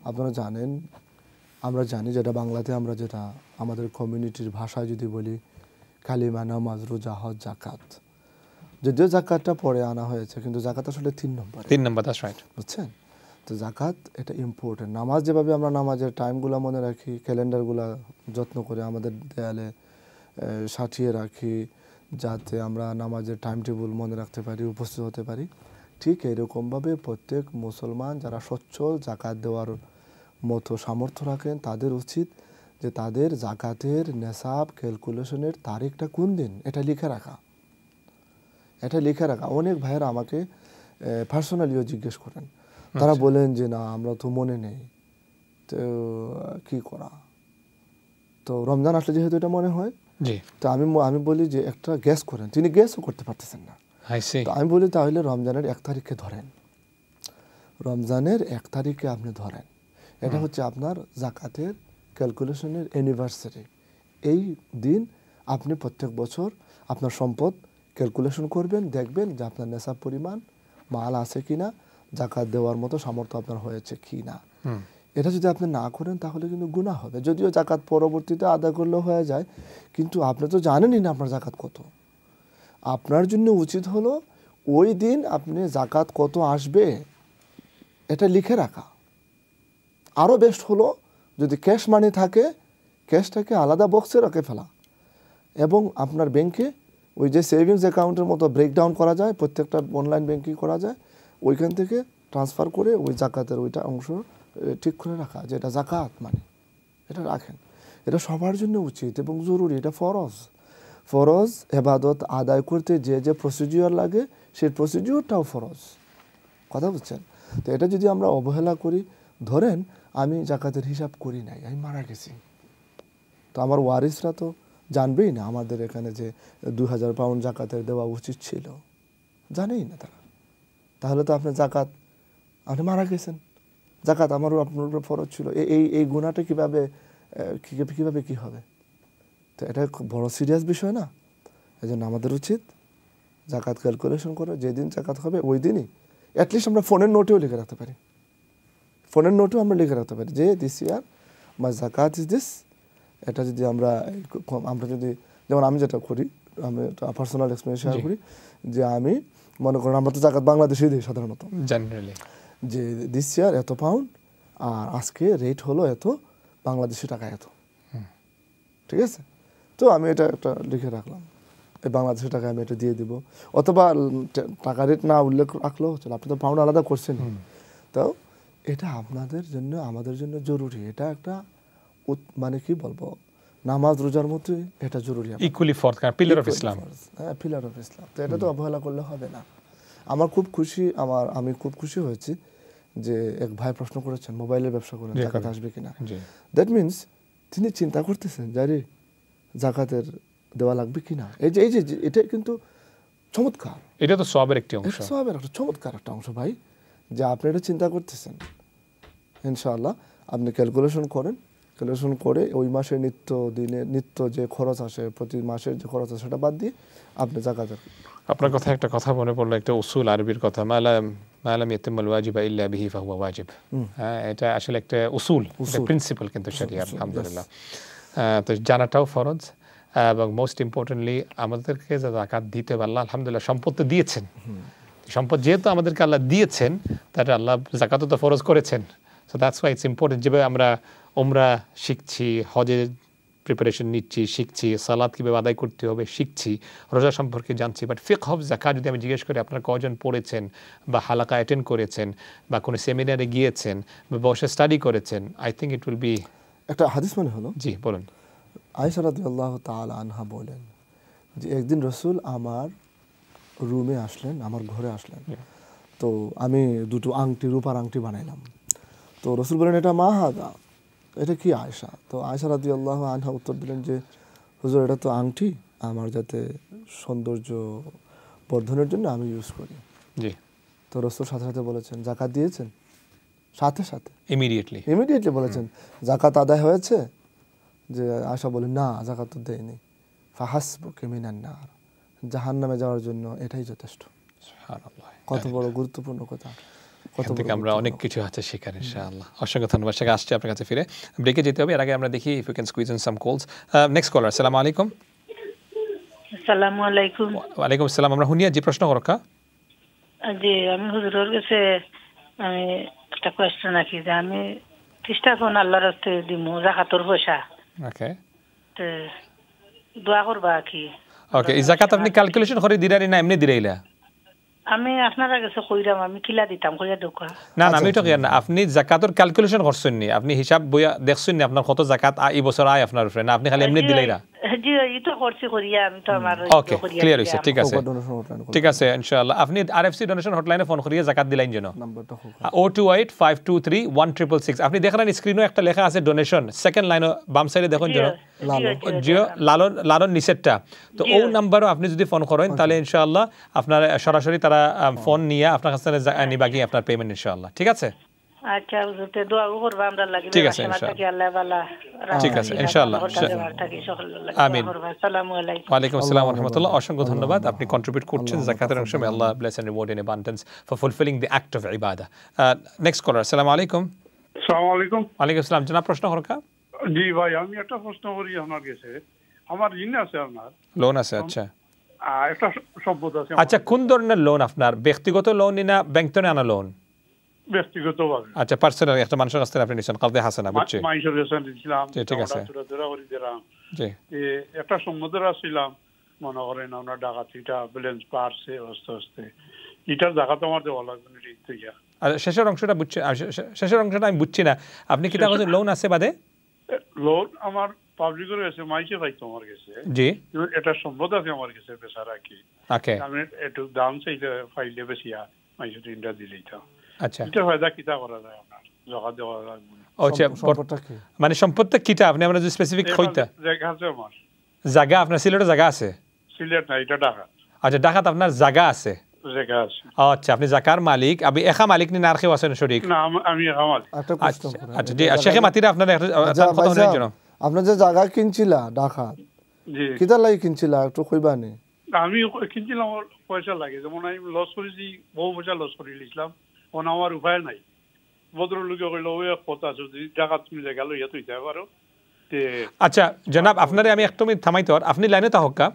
আপনারা জানেন, আমরা জানি, যেটা বাংলাতে আমরা যেটা আমাদের কমিউনিটির ভাষায় যদি বলি কালিমা, নামাজ, রোজা, হজ, জাকাত। যদিও জাকাতটা পরে আনা হয়েছে, কিন্তু জাকাত আসলে 3 নম্বর, দ্যাটস রাইট, বুঝছেন? তো জাকাত এটা ইম্পর্টেন্ট। নামাজ যেভাবে আমরা নামাজের টাইমগুলো মনে রাখি, ক্যালেন্ডারগুলো যত্ন করে আমাদের দেয়ালে সাঁটিয়ে রাখি, যাতে আমরা নামাজের টাইম টেবিল মনে রাখতে পারি, উপস্থিত হতে পারি, ঠিক এরকমভাবে প্রত্যেক মুসলমান যারা সচ্ছল জাকাত দেওয়ার মতো সামর্থ্য রাখেন, তাদের উচিত যে তাদের জাকাতের নেশাব ক্যালকুলেশনের তারিখটা কোন দিন এটা লিখে রাখা। অনেক ভাইয়েরা আমাকে পার্সোনালিও জিজ্ঞেস করেন, তারা বলেন যে না আমরা তো মনে নেই, তো কি করা? তো রমজান আসলে যেহেতু এটা মনে হয়, তো আমি বলি যে একটা গ্যাস করেন। তিনি গ্যাসও করতে পারতেছেন না, তো আমি বলি তাহলে রমজানের 1 তারিখে ধরেন, রমজানের 1 তারিখে আপনি ধরেন, এটা হচ্ছে আপনার জাকাতের ক্যালকুলেশনের অ্যানিভার্সারি। এই দিন আপনি প্রত্যেক বছর আপনার সম্পদ ক্যালকুলেশন করবেন, দেখবেন যে আপনার নেশাব পরিমাণ মাল আছে কিনা, জাকাত দেওয়ার মতো সামর্থ্য আপনার হয়েছে কিনা। এটা যদি আপনি না করেন তাহলে কিন্তু গুনাহ হবে। যদিও জাকাত পরবর্তীতে আদায় করলেও হয়ে যায়, কিন্তু আপনি তো জানেনই না আপনার জাকাত কত। আপনার জন্য উচিত হলো ওই দিন আপনি জাকাত কত আসবে এটা লিখে রাখা। আরও বেস্ট হলো যদি ক্যাশ মানি থাকে ক্যাশটাকে আলাদা বক্সে রেখে ফেলা, এবং আপনার ব্যাংকে ওই যে সেভিংস অ্যাকাউন্টের মতো ব্রেকডাউন করা যায়, প্রত্যেকটা অনলাইন ব্যাংকিং করা যায়, ওইখান থেকে ট্রান্সফার করে ওই জাকাতের ওইটা অংশ ঠিক করে রাখা, যে এটা জাকাত মানে এটা রাখেন। এটা সবার জন্য উচিত এবং জরুরি, এটা ফরজ। ফরজ এবাদত আদায় করতে যে যে প্রসিডিওর লাগে সেই প্রসিডিওরটাও ফরজ, কথা বুঝছেন? তো এটা যদি আমরা অবহেলা করি, ধরেন আমি জাকাতের হিসাব করি নাই, আমি মারা গেছি, তো আমার ওয়ারিসরা তো জানবেই না আমাদের এখানে যে 2000 পাউন্ড জাকাতের দেওয়া উচিত ছিল, জানেই না তারা। তাহলে তো আপনার জাকাত, আপনি মারা গেছেন, জাকাত আমারও আপনার উপর ফরজ ছিল, এই গুণাটা কীভাবে কী হবে? তো এটা খুব বড় সিরিয়াস বিষয় না? এই জন্য আমাদের উচিত জাকাত ক্যালকুলেশন করে যেদিন জাকাত হবে ওই দিনই অ্যাটলিস্ট আমরা ফোনের নোটেও লিখে রাখতে পারি, ফোনের নোটেও আমরা লিখে রাখতে পারি যে দিস ইয়ার মাই জাকাত ইজ দিস। এটা যদি আমরা যদি, যেমন আমি যেটা করি, আমি পার্সোনাল এক্সপিরিয়েন্স শেয়ার করি, যে আমি মনে করেন আমরা তো জাকাত বাংলাদেশেই দিই সাধারণত, জেনারেলি, যে দিস ইয়ার এত পাউন্ড আর আজকে রেট হলো এত, বাংলাদেশি টাকা এত, ঠিক আছে? তো আমি এটা একটা লিখে রাখলাম, এই বাংলাদেশি টাকা আমি এটা দিয়ে দিব, অথবা টাকা রেট না উল্লেখ রাখলেও চলো, আপনি তো পাউন্ড আলাদা করছেন। তো এটা আপনাদের জন্য আমাদের জন্য জরুরি, এটা একটা মানে কি বলবো, নামাজ রোজার মতোই এটা জরুরি, equally for pillar of Islam. হ্যাঁ, পিলার অফ ইসলাম। তো এটা তো অবহেলা করলে হবে না। আমি খুব খুশি হয়েছি যে এক ভাই প্রশ্ন করেছেন মোবাইলের ব্যবসা করেন, জাকাত আসবে কিনা। দ্যাট মিনস তিনি চিন্তা করতেছেন জারি জাকাতের দেওয়া লাগবে কিনা। এই যে এটা কিন্তু চমৎকার, এটা তো সওয়াবের একটি অংশ, সওয়াবের একটা চমৎকার একটা অংশ ভাই, যে আপনি এটা চিন্তা করতেছেন। ইনশাআল্লাহ আপনি ক্যালকুলেশন করেন, ক্যালকুলেশন করে ওই মাসে নিত্য যে খরচ আসে, প্রতি মাসের যে খরচ আসে সেটা বাদ দিয়ে আপনি জাকাতের। আপনার কথা একটা কথা মনে পড়লো, একটা উসুল আরবির কথা, মালাম ইয়াতিমুল ওয়াজিবা ইল্লা বিহি ফাহুয়া ওয়াজিব। হ্যাঁ, এটা আসলে একটা উসুল, একটা প্রিন্সিপাল কিন্তু শরিয়ার, আলহামদুলিল্লাহ। তো জানাটাও ফরজ, এবং মোস্ট ইম্পর্টেন্টলি আমাদেরকে যে জাকাত দিতে হবে, আল্লাহ আলহামদুলিল্লাহ সম্পদ তো দিয়েছেন, সম্পদ যেহেতু আমাদেরকে আল্লাহ দিয়েছেন, তাহলে আল্লাহ জাকাতও তো ফরজ করেছেন। So that's why it's important. যেভাবে আমরা উমরা শিখছি, হজের প্রিপারেশন নিচ্ছি, শিখছি, সালাত কীভাবে আদায় করতে হবে শিখছি, রোজা সম্পর্কে জানছি, বাট ফিকহ অফ যাকাত যদি আমি জিজ্ঞেস করি আপনারা কজন পড়েছেন বা হালাকা অ্যাটেন্ড করেছেন বা কোনো সেমিনারে গিয়েছেন বা বসে স্টাডি করেছেন, I think it will be একটা হাদিস মনে হলো। জি বলুন। আয়েশা রাদিয়াল্লাহু তাআলা আনহা বলেন যে একদিন রাসূল আমার রুমে আসলেন, আমার ঘরে আসলেন, তো আমি দুটো আংটি, রূপার আংটি বানাইলাম। তো রাসূল বলেন এটা মা হাদা, এটা কি আয়েশা? তো আয়েশা রাদিয়াল্লাহু আনহা উত্তর দিলেন যে হুজুর এটা তো আংটি, আমার যাতে সৌন্দর্য বর্ধনের জন্য আমি ইউজ করি। জি। তো রাসূল সাথে সাথে বলেছেন জাকাত দিয়েছেন? সাথে সাথে ইমিডিয়েটলি বলেছেন জাকাত আদায় হয়েছে? যে আয়েশা বলে না, জাকাত তো দেয়নি। ফাহাসবুকা মিনান নার, জাহান্নামে যাওয়ার জন্য এটাই যথেষ্ট। সুবহানাল্লাহ, কত বড় গুরুত্বপূর্ণ কথা। এখান থেকে আমরা অনেক কিছু আছে শেখার ইনশাআল্লাহ। অসংখ্য ধন্যবাদ। শেখা আসছে আপনার কাছে ফিরে, ব্রেকে যেতে হবে, এর আগে আমরা দেখি if you can squeeze in some calls. Next caller, আসসালামু আলাইকুম। আসসালামু আলাইকুম। ওয়ালাইকুম আসসালাম। আমরা হুনিয়া জি প্রশ্ন করকা। জি, আমি হুজুরের কাছে আমি একটা কোয়েশ্চেন রাখি যে আমি চেষ্টা করুন আল্লাহর রাস্তায় দিমু যাকাতের পয়সা। ওকে, তো দোয়া করবা কি? ওকে, এই যাকাত আপনি ক্যালকুলেশন করে দিরানি না এমনি দিরাইলা? আমি আপনারা কাছে কইরাম, আমি কিলা দিতাম কইরা দোকা। না না, আমি তো কেন, আপনি যাকাতের ক্যালকুলেশন করছেন নি, আপনি হিসাব বইয়া দেখছেন নি আপনার কত যাকাত এই বছর আয় আপনার উপরে, না আপনি খালি এমনি দিলাইরা? জি, এই তো করছি করিয়া আমি তো আমার ওকে, ক্লিয়ার হইছে, ঠিক আছে ঠিক আছে ইনশাআল্লাহ। আপনি আরএফসি ডোনেশন হটলাইনে ফোন করিয়া যাকাত দিলাইন যেন, নাম্বারটা 0285231666। আপনি দেখেন স্ক্রিনও একটা লেখা আছে ডোনেশন, সেকেন্ড লাইনও বাম সাইডে দেখুন যেন জিও লালন নিচেরটা। তো ও নাম্বারও আপনি যদি ফোন করেন তাহলে ইনশাআল্লাহ আপনার সরাসরি তারা ফোন নিয়ে আপনার কাছে নিবা গিয়ে আপনার পেমেন্ট ইনশাআল্লাহ, ঠিক আছে? আচ্ছা হুজুর, তে দোয়া করবা আমরা লাগি। ঠিক আছে ইনশাআল্লাহ, আল্লাহ ভালো রাখে। ঠিক আছে ইনশাআল্লাহ, আমিন। আসসালামু আলাইকুম। ওয়ালাইকুম আসসালাম ওয়া রাহমাতুল্লাহ। অসংখ্য ধন্যবাদ, আপনি কন্ট্রিবিউট করছেন যাকাতের অংশে। May Allah bless and reward in abundance for fulfilling the act of ইবাদা। নেক্সট কলার, আসসালামু আলাইকুম। আসসালামু আলাইকুম। ওয়ালাইকুম আসসালাম, জনাব প্রশ্ন করকা। জি ভাই, আমি একটা প্রশ্ন করি আপনার কাছে। আমার ঋণ আছে, আপনার লোন আছে? আচ্ছা একটা সম্পদ আছে আচ্ছা কোন ধরনের লোন আপনার ব্যক্তিগত লোন না ব্যাংক থেকে আনা লোন ব্যক্তিগতভাবে আচ্ছা পার্সোনাল একটা মানুষের কাছ থেকে আপনি নিছেন কালকে হাসানা বুঝছি মাইশোর কাছে দিয়েছিলাম জি, ঠিক আছে। জি একটা সম্পদের আসছিলাম মনে করেন আমরা ডাকাতিটা ব্যালেন্স পারছে আস্তে আস্তে এটার জায়গাতে আমার দেওয়া লাগবে না ঠিক থেকে আর শেষের অংশটা বুঝছি শেষের অংশটা আমি বুঝছি না আপনি কি তাহলে লোন আছে বাদে লোন আমার পাবলিকের কাছে মাইসে পাইতো আমার কাছে জি এটা সম্পদ আছে আমার কাছে বেচারা কি ওকে আমি একটু দাম চাইলে ফাইলে বেশি মাইসে তিনটা দিলেই তো আচ্ছা এটা ফায়দা কিতা করা যায় আপনার জগা দেওয়া লাগবে ও আচ্ছা সম্পদটা কি মানে সম্পদটা কিটা আপনি আমরা যে স্পেসিফিক কইতা জায়গা আছে আমার জায়গা আপনার সিলেটে জায়গা আছে সিলেট না এটা ঢাকা আচ্ছা ঢাকাত আপনার জায়গা আছে জায়গা আছে আচ্ছা আপনি জাকার মালিক আপনি একা মালিক নি আর কেউ আছেন শরীক না আমি আমার একটা প্রশ্ন আচ্ছা করেন। আচ্ছা জি শেখে মাতিরা আপনার আচ্ছা, কথা ভাই বলার সাহেব, জন্য আপনার যে জায়গা কিনছিলা ঢাকা জি কিতার লাগি কিনছিলা একটু কইবানি আমি কিনছিলাম আমার পয়সা লাগে যেমন আমি লস করেছি বহু পয়সা লস করে নিয়েছিলাম এখন আমার উপায় নাই ভদ্রলোকে কইল ওই এক কথা আছে যদি টাকা তুমি জায়গা লইয়া তুই যাই পারো তে আচ্ছা জনাব আপনারে আমি একটু থামাইতে আপনি লাইনে তাহক্কা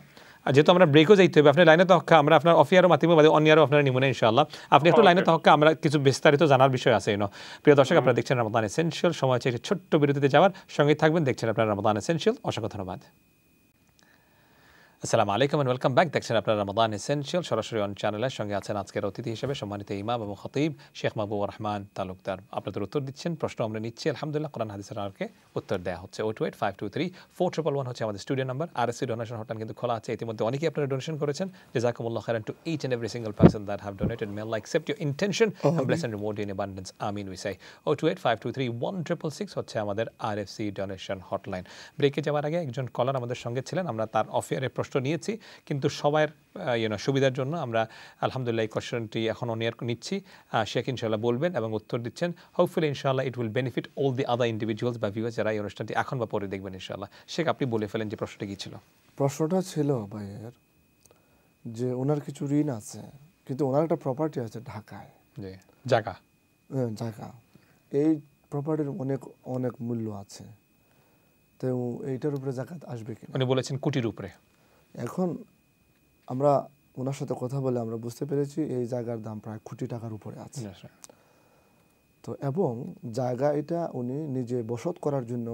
যেহেতু আমরা ব্রেকও যাইতে হবে আপনি লাইনে তাহক্কা আমরা আপনার অফিয়ারও মাতিব বাদে অনিয়ারও আপনারা নিমুনে ইনশাআল্লাহ আপনি একটু লাইনে তাহক্কা আমরা কিছু বিস্তারিত জানার বিষয় আছে এনো প্রিয় দর্শক আপনারা দেখছেন রমাদান এসেনশিয়াল সময় হচ্ছে একটি ছোট্ট বিরতিতে যাওয়ার সঙ্গে থাকবেন দেখছেন আপনারা রমাদান এসেনশিয়াল অসংখ্য ধন্যবাদ আসসালামু আলাইকুম এন্ড ওয়েলকাম ব্যাক দেখছেন আপনারা রমাদান এসেনশিয়াল সরাসরি অন চ্যানেলের সঙ্গে আছেন আজকের অতিথি হিসেবে সম্মানিত ইমাম এবং খতিব শেখ মাহবুবুর রহমান তালুকদার আপনাদের উত্তর দিচ্ছেন প্রশ্ন আমরা নিচ্ছি আলহামদুলিল্লাহ কোরআন হাদিসের আলোকে উত্তর দেওয়া হচ্ছে 028523411 হচ্ছে আমাদের studio number RSC donation hotline কিন্তু খোলা আছে ইতিমধ্যে অনেকেই আপনারা ডোনেশন করেছেন জাযাকুমুল্লাহ খাইরান to each and every single person that have donated may Allah accept your intention and bless and reward in abundance আমিন উই সে 028523166 হচ্ছে আমাদের আরএফসি ডোনেশন হটলাইন ব্রেকে যাওয়ার আগে একজন কলার আমাদের সঙ্গে ছিলেন আমরা তার অফিয়ারে প্রশ্ন নিয়েছি কিন্তু সবার সুবিধার জন্য আমরা আলহামদুলিল্লাহ এই কোশ্চেনটি এখন অনিয়ার নিচ্ছি শেখ ইনশাআল্লাহ বলবেন এবং উত্তর দিচ্ছেন হোপফুলি ইনশাআল্লাহ it will benefit all the other individuals বা ভিউয়ার্স যারা এই অনুষ্ঠানটি এখন বা পরে দেখবেন ইনশাআল্লাহ শেখ আপনি বলে ফেলেন যে প্রশ্নটি কী ছিল প্রশ্নটা ছিল ভাইয়ের যে ওনার কিছু ঋণ আছে কিন্তু ওনার একটা প্রপার্টি আছে ঢাকায় যে জায়গা জায়গা এই প্রপার্টির অনেক অনেক মূল্য আছে তো এইটার উপরে জাকাত আসবে কিনা উনি বলেছেন কোটির উপরে এখন আমরা ওনার সাথে কথা বলে আমরা বুঝতে পেরেছি এই জায়গার দাম প্রায় কোটি টাকার উপরে আছে তো এবং জায়গা এটা উনি নিজে বসত করার জন্য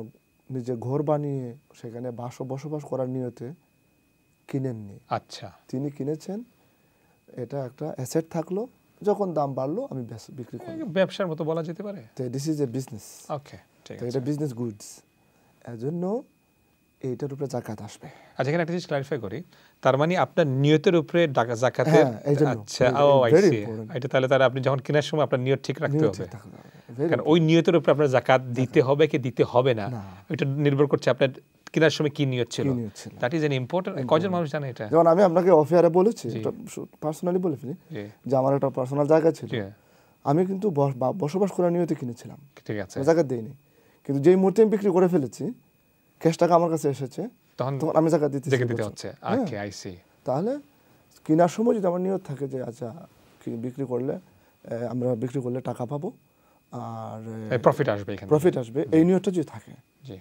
নিজে ঘর বানিয়ে সেখানে বসবাস করার নিয়তে কিনেননি আচ্ছা তিনি কিনেছেন এটা একটা অ্যাসেট থাকলো যখন দাম বাড়লো আমি বিক্রি করলাম ব্যবসার মতো বলা যেতে পারে তো this is a business okay ঠিক তো আছে এটা বিজনেস গুডস এজন্য এইটার উপরে জাকাত আসবে আচ্ছা এখানে একটা জিনিস ক্লারিফাই করি তার মানে আপনার নিয়তের উপরে জাকাতের হ্যাঁ, এই জন্য। আচ্ছা ও আই Very সি important. এটা তাহলে আপনি যখন কেনার সময় আপনার নিয়ত ঠিক রাখতে নিয়ত হবে থাকতে হবে। Very কারণ ওই নিয়তের উপরে আপনার জাকাত দিতে হবে কি দিতে হবে না না। এটা নির্ভর করছে আপনার কেনার সময় কি নিয়ত ছিল কি নিয়ত ছিল। দ্যাট ইজ এন ইম্পর্টেন্ট কজন মানুষ জানে এটা যেমন আমি আপনাকে অফিয়ারে বলেছি পার্সোনালি বলে ফেলি জি যে আমার একটা পার্সোনাল জায়গা ছিল জি আমি কিন্তু বসবাস করার নিয়তে কিনেছিলাম ঠিক আছে আমি জাকাত দেইনি কিন্তু যেই মুহূর্তে আমি বিক্রি করে ফেলেছি ক্যাশ টাকা আমার কাছে এসেছে তখন তখন আমি জাকাত দিতে দেখে শুরু দিতে করছি। হচ্ছে হ্যাঁ। ওকে আই সি তাহলে কেনার সময় যদি আমার নিয়ত থাকে যে আচ্ছা বিক্রি করলে আমরা বিক্রি করলে টাকা পাবো আর প্রফিট আসবে এখানে প্রফিট আসবে এই নিয়তটা যদি থাকে জি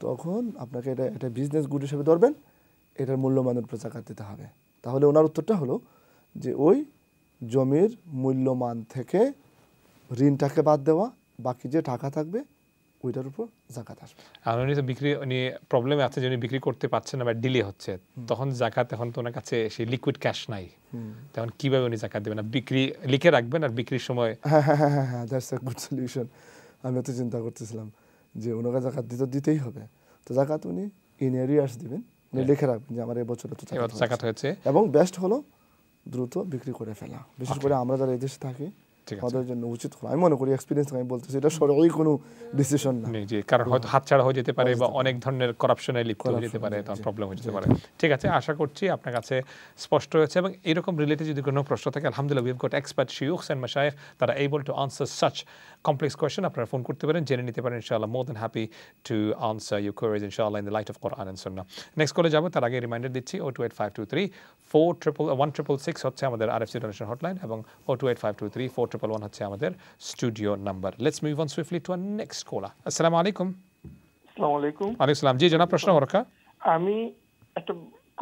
তখন আপনাকে এটা বিজনেস গুড হিসেবে ধরবেন এটার মূল্যমানের উপরে জাকাত দিতে হবে তাহলে ওনার উত্তরটা হলো যে ওই জমির মূল্যমান থেকে ঋণটাকে বাদ দেওয়া বাকি যে টাকা থাকবে ওইটার উপর জাকাত আসবে আর উনি তো বিক্রি উনি প্রবলেমে আছে যে উনি বিক্রি করতে পারছেন না বা ডিলে হচ্ছে তখন জাকাত এখন তো ওনার কাছে সেই লিকুইড ক্যাশ নাই তখন কিভাবে উনি জাকাত দেবেন না বিক্রি লিখে রাখবেন আর বিক্রির সময় হ্যাঁ দ্যাটস এ গুড সলিউশন আমি তো চিন্তা করতেছিলাম যে ওনাকে জাকাত দিতেই হবে তো জাকাত উনি ইন এরিয়ার্স দিবেন উনি লিখে রাখবেন যে আমার এই বছরে তো জাকাত হয়েছে এবং বেস্ট হলো দ্রুত বিক্রি করে ফেলা বিশেষ করে আমরা যারা এই দেশে থাকি ঠিক আছে আমাদের জন্য উচিত হলো আমি মনে করি এক্সপিরিয়েন্স আমি বলতেছি এটা সরকারি কোনো ডিসিশন না জি কারণ হয়তো হাতছাড়া হয়ে যেতে পারে বা অনেক ধরনের করাপশনে লিপ্ত হয়ে যেতে পারে তখন প্রবলেম হয়ে যেতে পারে ঠিক আছে আশা করছি আপনার কাছে স্পষ্ট হয়েছে এবং এরকম রিলেটেড যদি কোনো প্রশ্ন থাকে আলহামদুলিল্লাহ উই হ্যাভ গট এক্সপার্ট শিউখস এন্ড মাশায়েখ তারা able to answer such complex question আপনারা ফোন করতে পারেন জেনে নিতে পারেন ইনশাআল্লাহ more than happy to answer your queries ইনশাআল্লাহ in the light of Quran and সুন্নাহ নেক্সট কলে যাব তার আগে রিমাইন্ডার দিচ্ছি 028523166 হচ্ছে আমাদের আরএফসি ডোনেশন হটলাইন এবং 028523411 হচ্ছে আমাদের studio number let's move on swiftly to our next caller আসসালামু আলাইকুম আসসালামু আলাইকুম আলাইকুম সালাম জি জনাব প্রশ্ন রক্ষা আমি একটা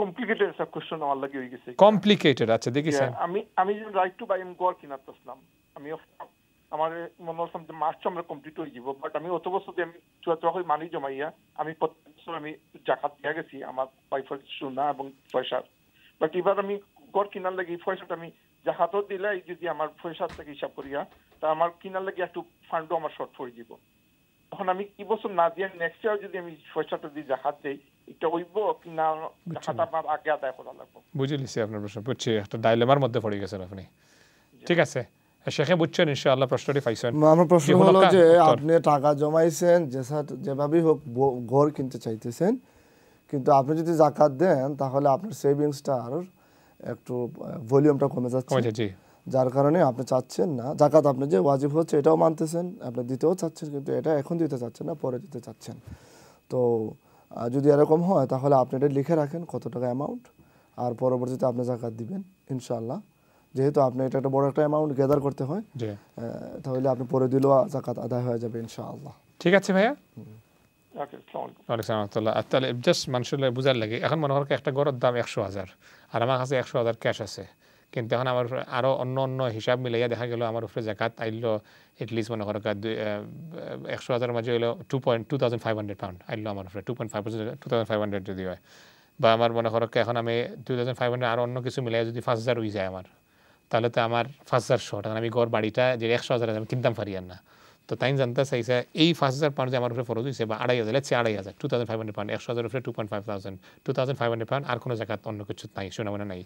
কমপ্লিকেটেড একটা কোশ্চেন আমার লাগে হয়ে গেছে কমপ্লিকেটেড আচ্ছা দেখিছেন আমি যে রাইট টু বাই এম গড় কিনাতেছিলাম আমি আমার মনে হচ্ছিলাম যে মার্চ আমরা কমপ্লিট হয়ে যাব বাট আমি অত বছর আমি চুয়াত্তর মানি জমাইয়া আমি প্রত্যেক বছর আমি জাকাত দিয়া গেছি আমার ওয়াইফের সোনা এবং পয়সার বাট এবার আমি গড় কিনার লাগে এই পয়সাটা আমি জাকাতও দিলে যদি আমার পয়সার থেকে হিসাব করিয়া তা আমার কিনার লাগে একটু ফান্ডও আমার শর্ট পড়ে যাব তখন আমি কি বছর না দিয়ে নেক্সট ইয়ার যদি আমি পয়সাটা দিয়ে জাকাত দেই এটা হইব কি না জাকাত আমার আগে আদায় করা লাগবে বুঝিলিছি আপনার প্রশ্ন বুঝছি একটা ডাইলেমার মধ্যে পড়ে গেছেন আপনি ঠিক আছে শেখে বুঝছেন ইনশাআল্লাহ প্রশ্নটি পাইছেন আমার প্রশ্ন হলো যে আপনি টাকা জমাইছেন যেভাবেই হোক ঘর কিনতে চাইতেছেন কিন্তু আপনি যদি জাকাত দেন তাহলে আপনার সেভিংসটার একটু ভলিউমটা কমে যাচ্ছে যার কারণে আপনি চাচ্ছেন না জাকাত আপনি যে ওয়াজিব হচ্ছে এটাও মানতেছেন আপনি দিতেও চাচ্ছেন কিন্তু এটা এখন দিতে চাচ্ছেন না পরে দিতে চাচ্ছেন তো যদি এরকম হয় তাহলে আপনি এটা লিখে রাখেন কত টাকা অ্যামাউন্ট আর পরবর্তীতে আপনি জাকাত দিবেন ইনশাআল্লাহ যেহেতু আপনি এটা একটা বড় একটা অ্যামাউন্ট গ্যাদার করতে হয় তাহলে আপনি পরে দিলেও জাকাত আদায় হয়ে যাবে ইনশাআল্লাহ ঠিক আছে ভাইয়া ওকে আসসালামু আলাইকুম তাহলে জাস্ট মানুষের বুঝার লাগে এখন মনে করেন একটা গড়ের দাম 100,000 আর আমার কাছে 100,000 ক্যাশ আছে কিন্তু এখন আমার আরও অন্য হিসাব মিলাইয়া দেখা গেল আমার উপরে জাকাত আইলো এটলিস্ট মনে করেন 100,000 মাঝে হইলো 2,500 পাউন্ড আইলো আমার উপরে 2.5% 2,500 যদি হয় বা আমার মনে করেন এখন আমি 2,500 আর অন্য কিছু মিলাই যদি 5,000 হয়ে যায় আমার তাহলে তো আমার 5,000 শর্ট আমি গড় বাড়িটা যে 100,000 আমি কিনতাম পারি আর না তো তাই জানতে চাইছে এই 5,000 পাউন্ড যে আমার উপরে ফরজ হয়েছে বা 2,500 লেটস সে 2,500 2,500 পাউন্ড 100,000 উপরে 2,500 পাউন্ড আর কোনো জায়গা অন্য কিছু নাই শোনা মনে নাই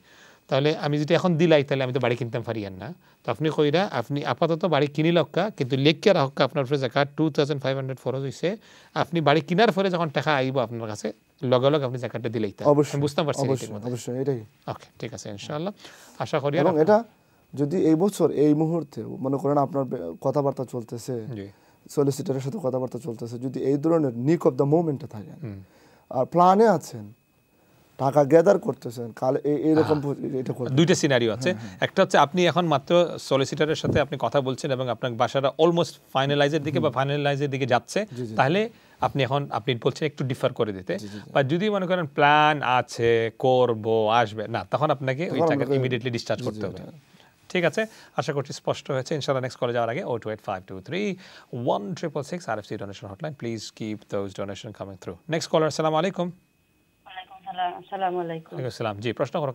তাহলে আমি যদি এখন দিলাই তাহলে আমি তো বাড়ি কিনতাম পারি আর না তো আপনি কইরা আপনি আপাতত বাড়ি কিনি লক্কা কিন্তু লেখকে রাখা আপনার উপরে জাকাত 2,500 ফরজ হয়েছে আপনি বাড়ি কিনার পরে যখন টাকা আইব আপনার কাছে লগে লগে আপনি জাকাতটা দিলেই অবশ্যই বুঝতে পারছেন অবশ্যই এটাই ওকে ঠিক আছে ইনশাআল্লাহ আশা করি এবং এটা যদি এই বছর এই মুহূর্তে মনে করেন আপনার কথাবার্তা চলতেছে সলিসিটারের সাথে কথাবার্তা চলতেছে যদি এই ধরনের নিক অফ দ্য মোমেন্টে থাকেন আর প্ল্যানে আছেন টাকা গ্যাদার করতেছেন কাল এইরকম এটা দুইটা সিনারিও আছে একটা হচ্ছে আপনি এখন মাত্র সলিসিটারের সাথে আপনি কথা বলছেন এবং আপনার বাসাটা অলমোস্ট ফাইনালাইজের দিকে বা ফাইনালাইজের দিকে যাচ্ছে তাহলে আপনি বলছেন একটু ডিফার করে দিতে বা যদি মনে করেন প্ল্যান আছে করব আসবে না তখন আপনাকে ওই টাকা ইমিডিয়েটলি ডিসচার্জ করতে হবে ঠিক আছে আশা করছি স্পষ্ট হয়েছে ইনশাআল্লাহ নেক্সট কলে যাওয়ার আগে 028523166 RFC donation hotline please keep those donation coming through next caller assalamu alaikum আসসালামু আলাইকুম আসসালাম জি প্রশ্ন করো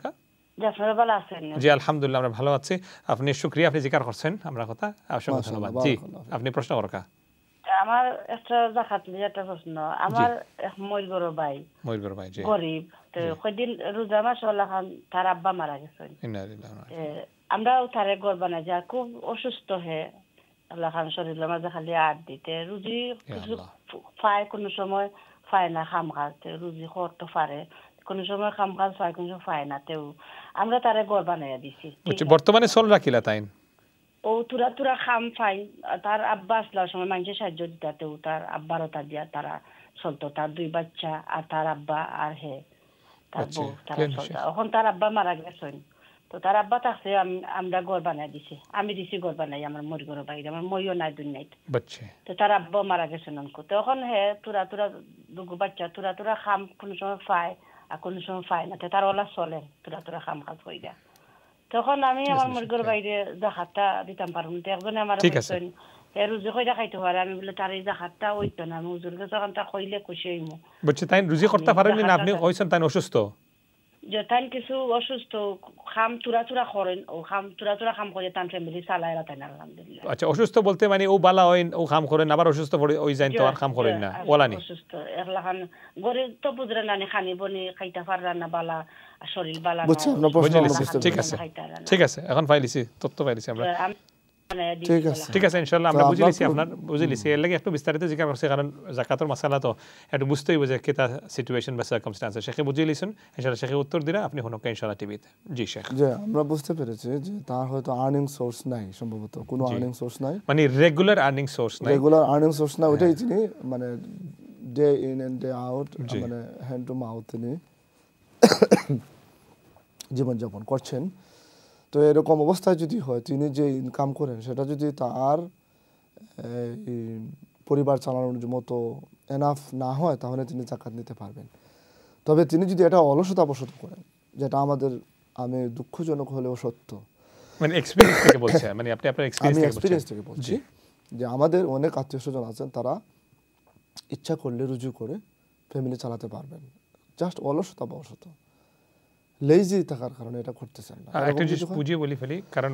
জি আপনারা ভালো আছেন জি আলহামদুলিল্লাহ আমরা ভালো আছি আপনি শুকরিয়া আপনি জিকির করছেন আমরা কথা অসংখ্য ধন্যবাদ জি আপনি প্রশ্ন করো আমার একটা জাকাত নিয়ে একটা প্রশ্ন আমার এক মইর ভাই জি গরিব তো কয়দিন রোজা মাস হলো তার আব্বা মারা গেছেন আমরাও তারে গড় বানাই যা খুব অসুস্থ হয়ে আল্লাহ খান শরীরের মাঝে খালি আট দিতে রুজি কিছু পায় কোনো সময় পায় না খাম খাতে রুজি করতে পারে কোনো সময় খাম খাজ পায় কোনো সময় পায় না তেও আমরা তারে গড় বানাইয়া দিছি বর্তমানে চল রাখিলা তাই ও তুরা খাম পাই তার আব্বা আসলার সময় মানুষের সাহায্য দিতাতেও তার আব্বারও তা দিয়া তারা চলতো তার দুই বাচ্চা আর তার আব্বা আর হে তার বউ তারা চলতো এখন তার আব্বা মারা গেছেন তো তার আব্বা থাকছে আমরা ঘর বানাই দিছি আমি দিছি ঘর বানাই আমার মরি ঘর বাইরে আমার মইও নাই দুনিয়ায় তো তার আব্বা মারা গেছেন তখন হে তুরা দুগু বাচ্চা তুরা খাম কোনো সময় পায় আর কোনো সময় পায় না তার ওলা চলে তুরা খাম কাজ কইরা তখন আমি আমার মরি ঘর বাইরে জাকাতটা দিতাম পারুম তো একজনে আমার বলছেন রুজি কইরা খাইতে পারে আমি বলে তার এই জাকাতটা ওইতো না আমি হুজুর কাছে তা কইলে খুশি হইমু বুঝছি তাই রুজি করতে পারেননি না আপনি কইছেন তাই অসুস্থ যে তাই কিছু অসুস্থ খাম তুরা করেন ও খাম তুরা খাম করে তান ফ্যামিলি চালায় রাতেন আলহামদুলিল্লাহ আচ্ছা অসুস্থ বলতে মানে ও বালা হয় ও খাম করেন আবার অসুস্থ পড়ে ওই যাই তো আর খাম করেন না ওলা নি অসুস্থ একলাখান গরে তো বুঝরা না খানি বনি খাইতা পাররা না বালা শরীর বালা বুঝছি আপনার প্রশ্ন ঠিক আছে এখন ফাইলিছি তথ্য পাইলিছি আমরা ঠিক আছে ইনশাআল্লাহ আমরা বুঝিলিছি আপনার বুঝিলিছি এর লাগি একটু বিস্তারিত জিজ্ঞাসা করছি কারণ যাকাতের মাসালা তো একটু বুঝতেই বুঝে কেটা সিচুয়েশন বা সার্কামস্ট্যান্স শেখে বুঝিলিছেন ইনশাআল্লাহ শেখে উত্তর দিরা আপনি হনকে ইনশাআল্লাহ টিভিতে জি শেখ জি আমরা বুঝতে পেরেছি যে তার হয়তো আর্নিং সোর্স নাই সম্ভবত কোনো আর্নিং সোর্স নাই মানে রেগুলার আর্নিং সোর্স নাই ওটাই চিনি মানে day in and day out মানে হ্যান্ড টু মাউথ তিনি জীবনযাপন করছেন তো এরকম অবস্থায় যদি হয় তিনি যে ইনকাম করেন সেটা যদি তার পরিবার চালানোর মতো এনাফ না হয় তাহলে তিনি জাকাত নিতে পারবেন তবে তিনি যদি এটা অলসতাবশত করেন, যেটা আমাদের আমি দুঃখজনক হলেও সত্য, মানে এক্সপেরিয়েন্স থেকে বলছেন, মানে আপনি আপনার এক্সপিরিয়েন্স থেকে বলছি যে আমাদের অনেক আত্মীয় স্বজন আছেন, তারা ইচ্ছা করলে রুজু করে ফ্যামিলি চালাতে পারবেন, জাস্ট অলসতাবশত লেজি থাকার কারণে এটা করতেছেন না। একটা জিনিস বুঝিয়ে বলি ফেলি, কারণ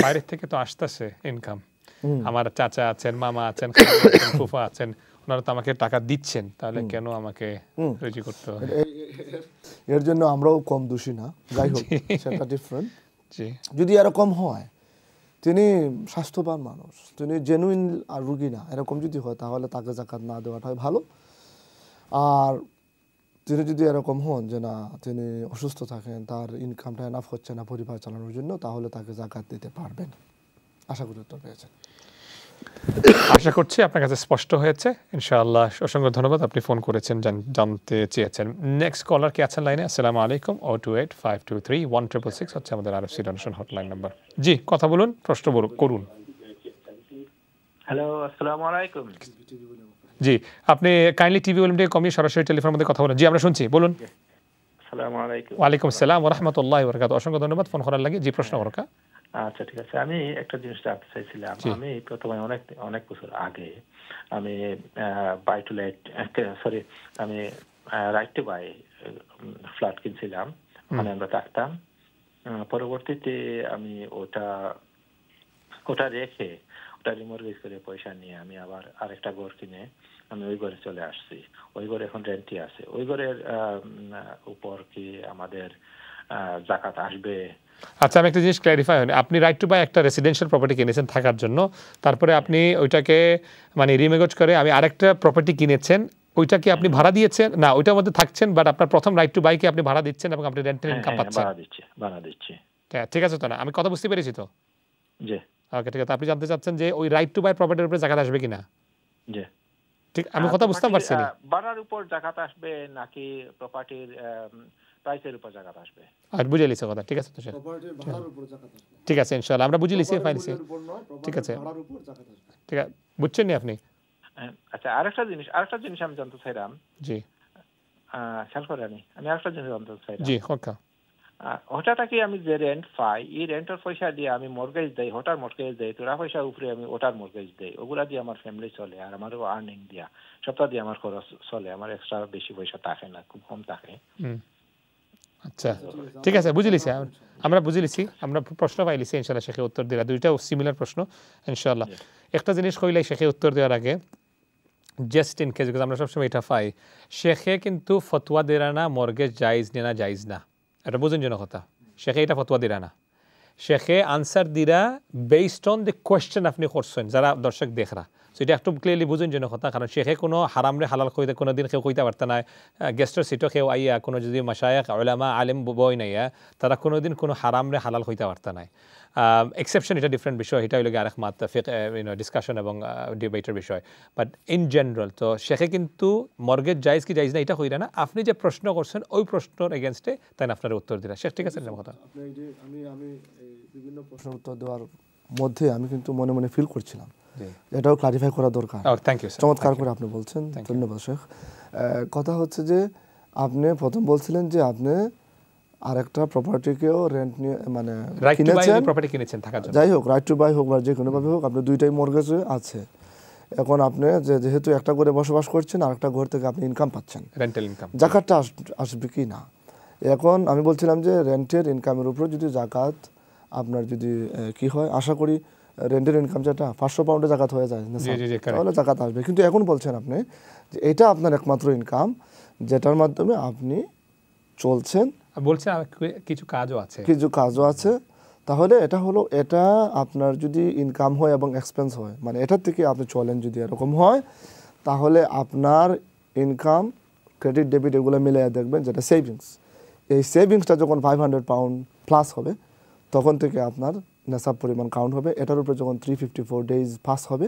বাইরের থেকে তো আসতেছে ইনকাম, আমার চাচা আছেন, মামা আছেন, ফুফা আছেন, ওনারা তো আমাকে টাকা দিচ্ছেন, তাহলে কেন আমাকে রুজু করতে হবে? এর জন্য আমরাও কম দোষী না, যাই হোক সেটা ডিফারেন্ট। যদি এরকম হয় তিনি স্বাস্থ্যবান মানুষ, তিনি জেনুইন আর রুগী না, এরকম যদি হয় তাহলে তাকে যাকাত না দেওয়াটাই ভালো। আর তিনি যদি এরকম হন যে না তিনি অসুস্থ থাকেন, তার ইনকামটা এনাফ হচ্ছে না পরিবার চালানোর জন্য, তাহলে তাকে যাকাত দিতে পারবেন। আশা করি উত্তর পেয়েছেন। আশা করছি আপনার কাছে স্পষ্ট হয়েছে ইনশাআল্লাহ। অসংখ্য ধন্যবাদ, আপনি ফোন করেছেন, জানতে চেয়েছেন। নেক্সট কলার কে আছেন লাইনে? আসসালামু আলাইকুম। 028523166 হচ্ছে আমাদের আরএফসি ডোনেশন হটলাইন নাম্বার। জি, কথা বলুন, প্রশ্ন করুন। হ্যালো, আসসালামু আলাইকুম। জি, আপনি কাইন্ডলি টিভি ভলিউমটা কমিয়ে সরাসরি টেলিফোনের মধ্যে কথা বলেন। জি, আমরা শুনছি, বলুন। আসসালামু আলাইকুম। ওয়ালাইকুম আসসালাম ওয়া রাহমাতুল্লাহি ওয়া বারাকাতুহু। অসংখ্য ধন্যবাদ ফোন করার লাগি। জি, প্রশ্ন করো। আচ্ছা, ঠিক আছে। আমি একটা জিনিস জানতে চাইছিলাম। আমি প্রথমে অনেক বছর আগে আমি বাই টু লেট আমি রাইট টু বাই ফ্ল্যাট কিনছিলাম, মানে আমরা থাকতাম। পরবর্তীতে আমি ওটা রেখে ওটা রিমর্গেজ করে পয়সা নিয়ে আমি আবার আরেকটা ঘর কিনে আমি ওই ঘরে চলে আসছি। ওই ঘরে এখন রেন্টই আছে। ওই ঘরের উপর কি আমাদের যাকাত আসবে? আচ্ছা, আমি একটা জিনিস ক্ল্যারিফাই হয়নি। আপনি রাইট টু বাই একটা রেসিডেন্সিয়াল প্রপার্টি কিনেছেন থাকার জন্য, তারপরে আপনি ওইটাকে মানে রিমর্গেজ করে আমি আরেকটা প্রপার্টি কিনেছেন, ওইটা কি আপনি ভাড়া দিয়েছেন? না, ওইটার মধ্যে থাকছেন, বাট আপনার প্রথম রাইট টু বাই কি আপনি ভাড়া দিচ্ছেন এবং আপনি রেন্টাল ইনকাম পাচ্ছেন? ভাড়া দিচ্ছি। ঠিক আছে তো? না, আমি কথা বুঝতে পেরেছি তো? জি। ওকে, ঠিক আছে। আপনি জানতে চাচ্ছেন যে ওই রাইট টু বাই প্রপার্টির উপরে যাকাত আসবে কিনা? জি, ঠিক, আমি কথা বুঝতে পারছি না। ভাড়ার উপর যাকাত আসবে নাকি প্রপার্টির প্রাইসের উপর যাকাত আসবে? আর বুঝে লিছে কথা। ঠিক আছে তো? প্রপার্টির ভাড়ার উপর যাকাত আসবে। ঠিক আছে, ইনশাআল্লাহ আমরা বুঝে লিছি, ফাইলিছি। ঠিক আছে, ভাড়ার উপর যাকাত আসবে। ঠিক আছে, বুঝছেন নি আপনি? আচ্ছা, আরেকটা জিনিস আমি জানতে চাইলাম। জি, খেয়াল করেনি, আমি আরেকটা জিনিস জানতে চাইলাম। জি, হোক। হঠাৎ কি আমি যে রেন্ট পাই, এই রেন্টের পয়সা দিয়ে আমি মর্গেজ দেই, হঠাৎ মর্গেজ দেই, তোরা পয়সা উপরে আমি ওটার মর্গেজ দেই, ওগুলা দিয়ে আমার ফ্যামিলি চলে। আর আমারও আর্নিং দিয়া সপ্তাহ দিয়ে আমার খরচ চলে, আমার এক্সট্রা বেশি পয়সা থাকে না, খুব কম থাকে। আচ্ছা, ঠিক আছে, বুঝে লিছি, আমরা বুঝে লিছি, আমরা প্রশ্ন পাইলিছি। ইনশাআল্লাহ শেখে উত্তর দিলা, দুইটাও সিমিলার প্রশ্ন ইনশাআল্লাহ। একটা জিনিস কইলাই শেখে উত্তর দেওয়ার আগে, জাস্ট ইন কেস, বিকজ আমরা সবসময় এটা পাই, শেখে কিন্তু ফতোয়া দিরা না মর্গেজ জায়েজ না জায়েজ না, এটা বুঝুন যেন কথা। শেখে এটা ফতোয়া দিরা না, শেখে আনসার দিরা বেসড অন দ্য কোয়েশ্চেন আপনি করছেন, যারা দর্শক দেখরা। সো এটা একটু ক্লিয়ারলি বুঝুন যেন কথা, কারণ শেখে কোনো হারামরে হালাল কইতে কোনো দিন কেউ কইতে পারত না। গেস্টের সিটও কেউ আইয়া কোনো যদি মাশায়েখ উলামা আলেম বই নাইয়া, তারা কোনো দিন কোনো হারামরে হালাল কইতে পারত না। এক্সেপশন, এটা ডিফারেন্ট বিষয়, এটা হইলে আরেক মাত্র ডিসকাশন এবং ডিবেটের বিষয়। বাট ইন জেনারেল তো শেখে কিন্তু মর্গেজ জায়েজ কি জায়েজ না এটা কইরা না, আপনি যে প্রশ্ন করছেন ওই প্রশ্নের এগেনস্টে তাই আপনার উত্তর দিলা। শেখ, ঠিক আছে না কথা? আমি বিভিন্ন প্রশ্নের উত্তর দেওয়ার মধ্যে আমি কিন্তু মনে মনে ফিল করছিলাম, এটাও ক্লারিফাই করা দরকার। থ্যাংক ইউ, চমৎকার করে আপনি বলছেন, ধন্যবাদ শেখ। কথা হচ্ছে যে আপনি প্রথম বলছিলেন যে আপনি আরেকটা প্রপার্টিকেও রেন্ট নিয়ে মানে কিনেছেন থাকার জন্য, যাই হোক রাইট টু বাই হোক বা যে কোনোভাবে হোক, আপনি দুইটাই মর্গেজে আছে। এখন আপনি যেহেতু একটা ঘরে বসবাস করছেন, আরেকটা ঘর থেকে আপনি ইনকাম পাচ্ছেন, রেন্টাল ইনকাম, জাকাতটা আসবে কি না? এখন আমি বলছিলাম যে রেন্টের ইনকামের উপর যদি জাকাত আপনার যদি কি হয়, আশা করি রেন্টের ইনকাম যেটা 500 পাউন্ডে জাকাত হয়ে যায় না, তাহলে জাকাত আসবে। কিন্তু এখন বলছেন আপনি যে এটা আপনার একমাত্র ইনকাম, যেটার মাধ্যমে আপনি চলছেন, বলছেন কিছু কাজও আছে, তাহলে এটা হলো, এটা আপনার যদি ইনকাম হয় এবং এক্সপেন্স হয়, মানে এটার থেকে আপনি চলেন, যদি এরকম হয় তাহলে আপনার ইনকাম ক্রেডিট ডেবিট এগুলো মিলিয়ে দেখবেন যেটা সেভিংস, এই সেভিংসটা যখন 500 পাউন্ড প্লাস হবে তখন থেকে আপনার নেশাব পরিমাণ কাউন্ট হবে। এটার উপরে যখন 354 ডেজ পাস হবে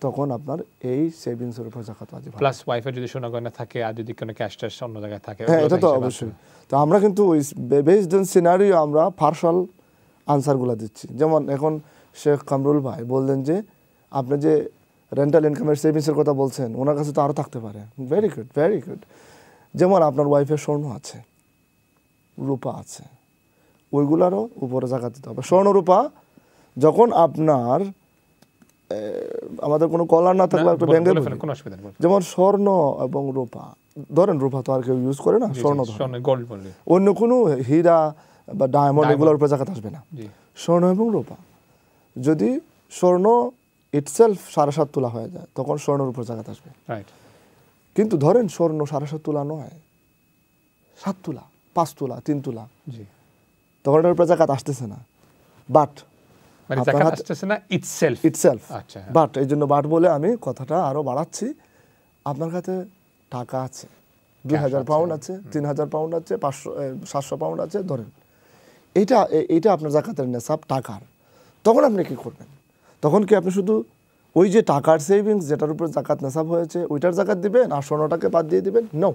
তখন আপনার এই সেভিংসের উপর যাকাত ওয়াজিব হবে। প্লাস ওয়াইফের যদি সোনাগয়না থাকে আর যদি কোনো ক্যাশ ট্যাশ অন্য জায়গায় থাকে, হ্যাঁ এটা তো অবশ্যই। তো আমরা কিন্তু ওই বেসড অন সিনারিও আমরা পার্শাল আনসারগুলো দিচ্ছি। যেমন এখন শেখ কামরুল ভাই বললেন যে আপনি যে রেন্টাল ইনকামের সেভিংসের কথা বলছেন, ওনার কাছে তো আরও থাকতে পারে। Very good, very good. যেমন আপনার ওয়াইফের স্বর্ণ আছে, রূপা আছে, ওইগুলারও উপরে জাকাত দিতে হবে। স্বর্ণ রূপা যখন আপনার আমাদের কোনো কলার না থাকলে একটা ব্যাংকে, যেমন স্বর্ণ এবং রূপা, ধরেন রূপা তো আর কেউ ইউজ করে না, স্বর্ণ অন্য কোনো হীরা বা ডায়মন্ড এগুলোর উপরে জাকাত আসবে না। স্বর্ণ এবং রূপা, যদি স্বর্ণ ইটসেলফ 7.5 তোলা হয়ে যায় তখন স্বর্ণের উপর জাকাত আসবে। কিন্তু ধরেন স্বর্ণ 7.5 তোলা নয়, 7 তোলা, 5 তোলা, 3 তোলা, তখন এটার উপর জাকাত আসতেছে না। বাট বাট এই জন্য বাট বলে আমি কথাটা আরো বাড়াচ্ছি, আপনার কাছে টাকা আছে, 2000 পাউন্ড আছে, 3000 পাউন্ড আছে, 700 পাউন্ড আছে, ধরেন এইটা আপনার জাকাতের নেশাব টাকার। তখন আপনি কি করবেন? তখন কি আপনি শুধু ওই যে টাকার সেভিংস যেটার উপর জাকাত নেশাব হয়েছে ওইটার জাকাত দিবেন আর স্বর্ণটাকে বাদ দিয়ে দিবেন? নো,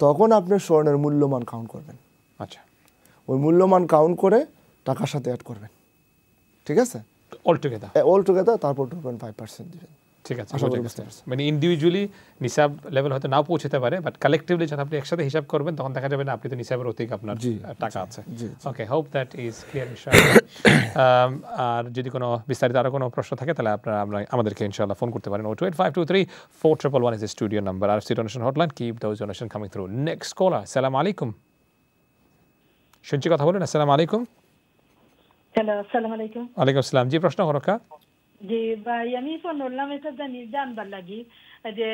তখন আপনি স্বর্ণের মূল্যমান কাউন্ট করবেন। আচ্ছা, ওই মূল্যমান কাউন্ট করে টাকার সাথে অ্যাড করবেন, ঠিক আছে? অল টুগেদার তারপর 2.5% দিবেন। ঠিক আছে, মানে ইন্ডিভিজুয়ালি নিসাব লেভেল হয়তো নাও পৌঁছতে পারে, বাট কালেকটিভলি যখন আপনি একসাথে হিসাব করবেন তখন দেখা যাবে না আপনি তো নিসাবের অধিক আপনার টাকা আছে। ওকে, হোপ দ্যাট ইজ ক্লিয়ার ইনশাআল্লাহ। আর যদি কোনো বিস্তারিত আরো কোনো প্রশ্ন থাকে তাহলে আপনারা আমাদেরকে ইনশাআল্লাহ ফোন করতে পারেন। 028523411 ইজ দ্য স্টুডিও নাম্বার। আর donation hotline, keep those donation coming through. Next caller, আসসালামু আলাইকুম। শুনছি, কথা বলুন। আসসালামু আলাইকুম। হ্যালো, আসসালামু আলাইকুম। ওয়ালাইকুম আসসালাম। জি, প্রশ্ন করো কা? জি ভাই, আমি ফোন করলাম এটা জানবার লাগি যে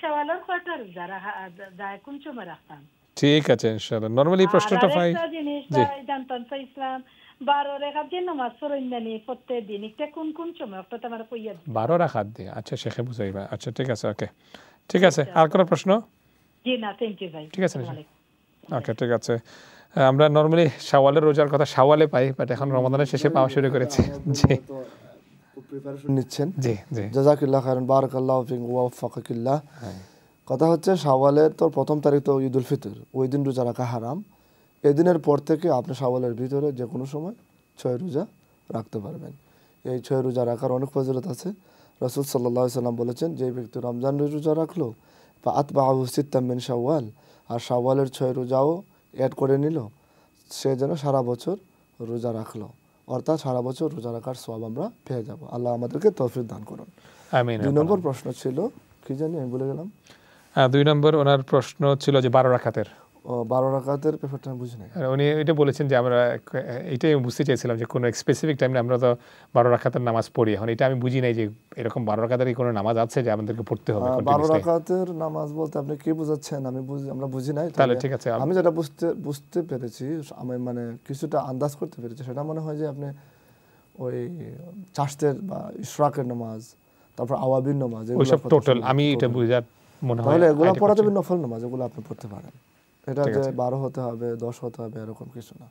সওয়ালের কয়টা যারা যায় কোন সময় রাখতাম। ঠিক আছে ইনশাআল্লাহ। নরমালি প্রশ্নটা পাই জি জানতাম ইসলাম 12 রাকাত দিন নামাজ পড়েন জানি প্রত্যেক দিন, এটা কোন কোন সময় অর্থাৎ আমার কইয়া 12 রাকাত দিয়ে। আচ্ছা, শেখে বুঝাইবা। আচ্ছা, ঠিক আছে, ওকে, ঠিক আছে। আর কোনো প্রশ্ন? জি না, থ্যাংক ইউ ভাই। ঠিক আছে, ওকে, ঠিক আছে। আমরা নরমালি শাওয়ালের রোজার কথা শাওয়ালে পাই, বাট এখন রমাদানের শেষে পাওয়া শুরু করেছি। জি, প্রিপারেশন নিচ্ছেন। জি জি, জাযাকাল্লাহ খাইরান, বারাকাল্লাহু ফিক ওয়া ওয়াফাকাকিল্লাহ। কথা হচ্ছে শাওয়ালের তো 1ম তারিখ তো ঈদুল ফিতর, ওই দিন রোজা রাখা হারাম। এদিনের পর থেকে আপনি শাওয়ালের ভিতরে যে কোনো সময় 6 রোজা রাখতে পারবেন। এই 6 রোজা রাখার অনেক ফজিলত আছে। রাসূল সাল্লাল্লাহু আলাইহি সাল্লাম বলেছেন, যে ব্যক্তি রমজানের রোজা রাখলো বা আতবাহু সিত্তাম মিন শাওয়াল, আর শাওয়ালের 6 রোজাও অ্যাড করে নিল, সে যেন সারা বছর রোজা রাখলো, অর্থাৎ সারা বছর রোজা রাখার সওয়াব আমরা পেয়ে যাব। আল্লাহ আমাদেরকে তৌফিক দান করুন। আমিন। 2 নম্বর প্রশ্ন ছিল কি জানি, আমি ভুলে গেলাম। 2 নম্বর ওনার প্রশ্ন ছিল যে 12 রাকাতের। 12 রাকাতের ব্যাপারটা আমি বুঝি না। উনি এটা বলেছেন যে আমরা এটাই বুঝতে চাইছিলাম যে কোনো স্পেসিফিক টাইমে আমরা তো 12 রাকাতের নামাজ পড়ি। এখন এটা আমি বুঝি নাই যে এরকম 12 রাকাতের কোনো নামাজ আছে যে আমাদেরকে পড়তে হবে। 12 রাকাতের নামাজ বলতে আপনি কি বুঝাচ্ছেন আমরা বুঝি নাই। তাহলে ঠিক আছে, আমি যেটা বুঝতে পেরেছি, আমি মানে কিছুটা আন্দাজ করতে পেরেছি, সেটা মনে হয় যে আপনি ওই চাষতের বা ইশরাকের নামাজ, তারপর আওয়াবিন নামাজ, এগুলো সব টোটাল আমি এটা বুঝার মনে হয় তাহলে এগুলো পড়া যাবে। নফল নামাজ এগুলো আপনি পড়তে পারেন, এটা যে 12 হতে হবে 10 হতে হবে এরকম কিছু না।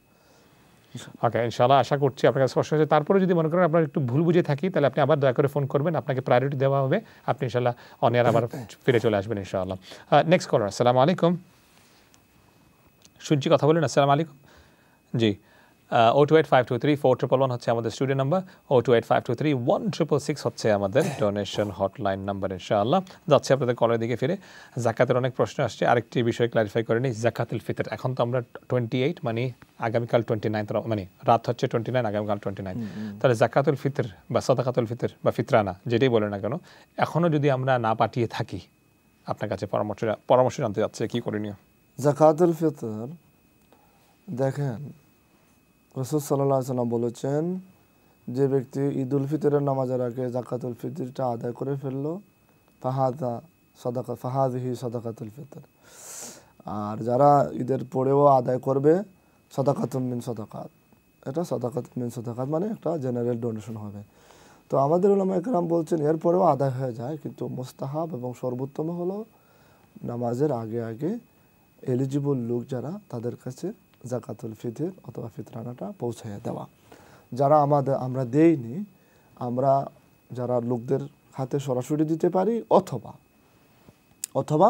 ওকে, ইনশাআল্লাহ আশা করছি আপনার কাছে স্পষ্ট হয়েছে। তারপরে যদি মনে করেন আপনার একটু ভুল বুঝে থাকি তাহলে আপনি আবার দয়া করে ফোন করবেন, আপনাকে প্রায়োরিটি দেওয়া হবে, আপনি ইনশাআল্লাহ অন এয়ার আবার ফিরে চলে আসবেন ইনশাআল্লাহ। নেক্সট কলার, আসসালামু আলাইকুম। শুনছি, কথা বলুন। আসসালামু আলাইকুম। জি, 028523411 হচ্ছে আমাদের স্টুডিও নাম্বার, 028523166 হচ্ছে আমাদের ডোনেশন হটলাইন নাম্বার ইনশাআল্লাহ। যাচ্ছে আপনাদের কলের দিকে ফিরে। জাকাতের অনেক প্রশ্ন আসছে, আরেকটি বিষয় ক্লারিফাই করে নিই। জাকাতুল ফিতর এখন তো আমরা 28 মানে আগামীকাল 29, মানে রাত হচ্ছে 29, আগামীকাল 29। তাহলে জাকাতুল ফিতর বা সাদাকাতুল ফিতর বা ফিতরানা যেটাই বলে না কেন, এখনও যদি আমরা না পাঠিয়ে থাকি, আপনার কাছে পরামর্শ জানতে যাচ্ছে কি করণীয়। জাকাতুল ফিতর দেখেন, রাসূল সাল্লাল্লাহু আলাইহি ওয়াসাল্লাম বলেছেন, যে ব্যক্তি ঈদুল ফিতরের নামাজের আগে জাকাতুল ফিতরটা আদায় করে ফেললো, ফাহাদিহি সাদাকাতুল ফিতর। আর যারা ঈদের পরেও আদায় করবে সাদাকাতুম মিন সাদাকাত, এটা সাদাকাতুম মিন সাদাকাত মানে একটা জেনারেল ডোনেশন হবে। তো আমাদের উলামা ইকরাম বলছেন এরপরেও আদায় হয়ে যায়, কিন্তু মুস্তাহাব এবং সর্বোত্তম হলো নামাজের আগে আগে এলিজিবল লোক যারা তাদের কাছে জাকাতুল ফিতর অথবা ফিতরানাটা পৌঁছাইয়া দেওয়া। যারা আমরা দেইনি, আমরা যারা লোকদের হাতে সরাসরি দিতে পারি, অথবা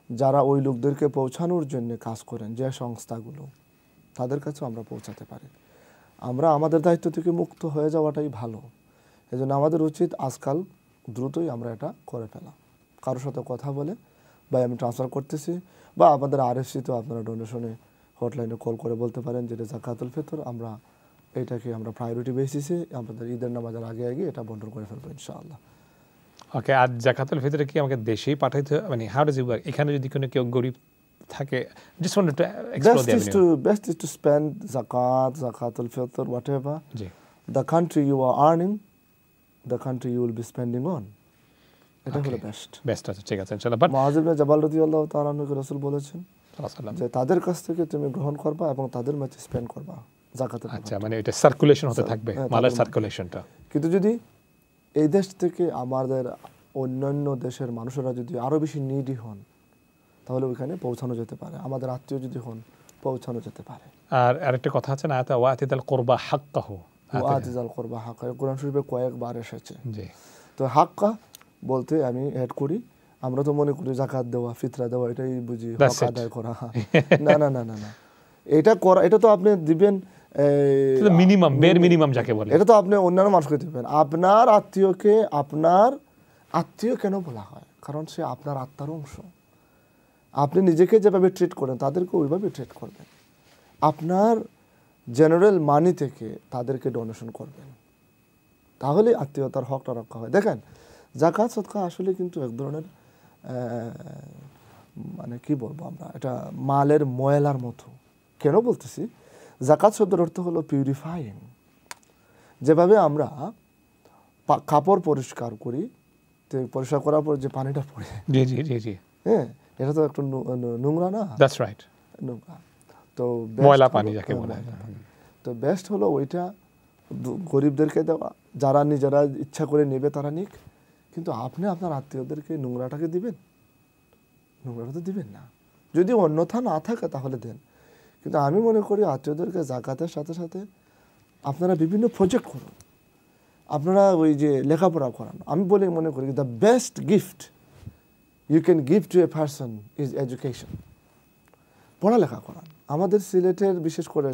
যারা ওই লোকদেরকে পৌঁছানোর জন্য কাজ করেন যে সংস্থাগুলো, তাদের কাছেও আমরা পৌঁছাতে পারি। আমরা আমাদের দায়িত্ব থেকে মুক্ত হয়ে যাওয়াটাই ভালো। এজন্য আমাদের উচিত আজকাল দ্রুতই আমরা এটা করে ফেলা। কারোর সাথে কথা বলে, ভাই আমি ট্রান্সফার করতেছি, বা আমাদের আরএফসিতেও আপনারা ডোনেশনে হটলাইনে কল করে বলতে পারেন যেটা জাকাতুল ফিতর, আমরা এটাকে আমরা প্রায়োরিটি বেসিসে আমাদের ঈদের নামাজের আগে আগে এটা বন্টন করে ফেলবো ইনশাআল্লাহ। ওকে, আর জাকাতুল ফিতরে কি আমাকে দেশেই পাঠাইতে হবে, মানে হাউ ডাজ ইট ওয়ার্ক? এখানে যদি কোনো কেউ গরিব থাকে, just wanted to explore the avenue. Best is to spend zakatul fitr, whatever the country you are earning, the country you will be spending on. এটা হলো বেস্ট আছে, ঠিক আছে ইনশাআল্লাহ। বাট মুআয ইবনে জাবাল রাদিয়াল্লাহু তাআলা আনহু রাসূল বলেছেন যে তাদের কাছ থেকে তুমি গ্রহণ করবা এবং তাদের মাঝে স্পেন্ড করবা জাকাতের। আচ্ছা, মানে এটা সার্কুলেশন হতে থাকবে, মালের সার্কুলেশনটা। কিন্তু যদি এই দেশ থেকে আমাদের অন্যান্য দেশের মানুষেরা যদি আরো বেশি নিডি হন তাহলে ওখানে পৌঁছানো যেতে পারে, আমাদের আত্মীয় যদি হন পৌঁছানো যেতে পারে। আর আরেকটা কথা আছে না, আতা ওয়াতিদাল কুরবা হাক্কাহু, ওয়াতিদাল কুরবা হাক্কা কোরআন শরীফে কয়েকবার এসেছে। জি, তো হাক্কা বলতে আমি অ্যাড করি, আমরা তো মনে করি যাকাত দেওয়া, ফিতরা দেওয়া, এটাই বুঝি হক আদায় করা। না না না না না, এটা করা, এটা তো আপনি দিবেন মিনিমাম, বের মিনিমাম যাকে বলে, এটা তো আপনি অন্যান্য মানুষকে দিবেন। আপনার আত্মীয়কে আপনার আত্মীয় কেন বলা হয়? কারণ সে আপনার আত্মার অংশ। আপনি নিজেকে যেভাবে ট্রিট করেন তাদেরকে ওইভাবে ট্রিট করবেন। আপনার জেনারেল মানি থেকে তাদেরকে ডোনেশন করবেন, তাহলে আত্মীয়তার হকটা রক্ষা হয়। দেখেন, জাকাত সদকা আসলে কিন্তু এক ধরনের মানে কি বলবো আমরা, এটা মালের ময়লার মতো। কেন বলতেছি? জাকাত শব্দের অর্থ হলো পিউরিফাইং। যেভাবে আমরা কাপড় পরিষ্কার করি, পরিষ্কার করার পর যে পানিটা পড়ে, জি জি জি জি, হ্যাঁ, এটা তো একটু নোংরা না? দ্যাটস রাইট, নোংরা। তো ময়লা পানি যাকে বলে, তো বেস্ট হলো ওইটা গরিবদেরকে দেওয়া, যারা নিজেরা ইচ্ছা করে নেবে তারা নিক, কিন্তু আপনি আপনার আত্মীয়দেরকে নোংরাটাকে দিবেন? নোংরাটা তো দিবেন না। যদি অন্যথা না থাকে তাহলে দেন, কিন্তু আমি মনে করি আত্মীয়দেরকে জাকাতের সাথে সাথে আপনারা বিভিন্ন প্রজেক্ট করুন, আপনারা ওই যে লেখাপড়া করান। আমি বলে মনে করি the best gift you can give to a person is education. পড়ালেখা করান। আমাদের সিলেটের বিশেষ করে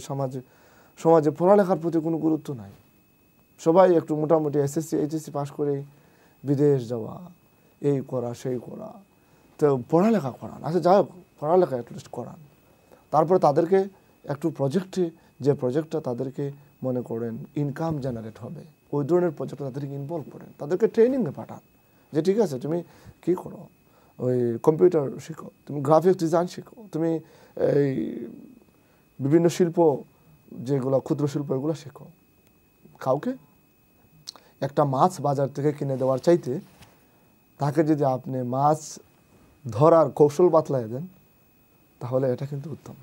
সমাজে পড়ালেখার প্রতি কোনো গুরুত্ব নাই। সবাই একটু মোটামুটি এসএসসি এইচএসসি পাস করে বিদেশ যাওয়া, এই করা সেই করা। তো পড়ালেখা করান। আচ্ছা, যাই হোক, পড়ালেখা অ্যাটলিস্ট করান। তারপরে তাদেরকে একটু প্রজেক্টে, যে প্রজেক্টটা তাদেরকে মনে করেন ইনকাম জেনারেট হবে, ওই ধরনের প্রজেক্টে তাদেরকে ইনভলভ করেন। তাদেরকে ট্রেনিংয়ে পাঠান যে ঠিক আছে তুমি কী করো, ওই কম্পিউটার শিখো, তুমি গ্রাফিক্স ডিজাইন শিখো, তুমি এই বিভিন্ন শিল্প যেগুলো ক্ষুদ্র শিল্প এগুলো শেখো। কাউকে একটা মাছ বাজার থেকে কিনে দেওয়ার চাইতে তাকে যদি আপনি মাছ ধরার কৌশল বাতলাই দেন তাহলে এটা কিন্তু উত্তম।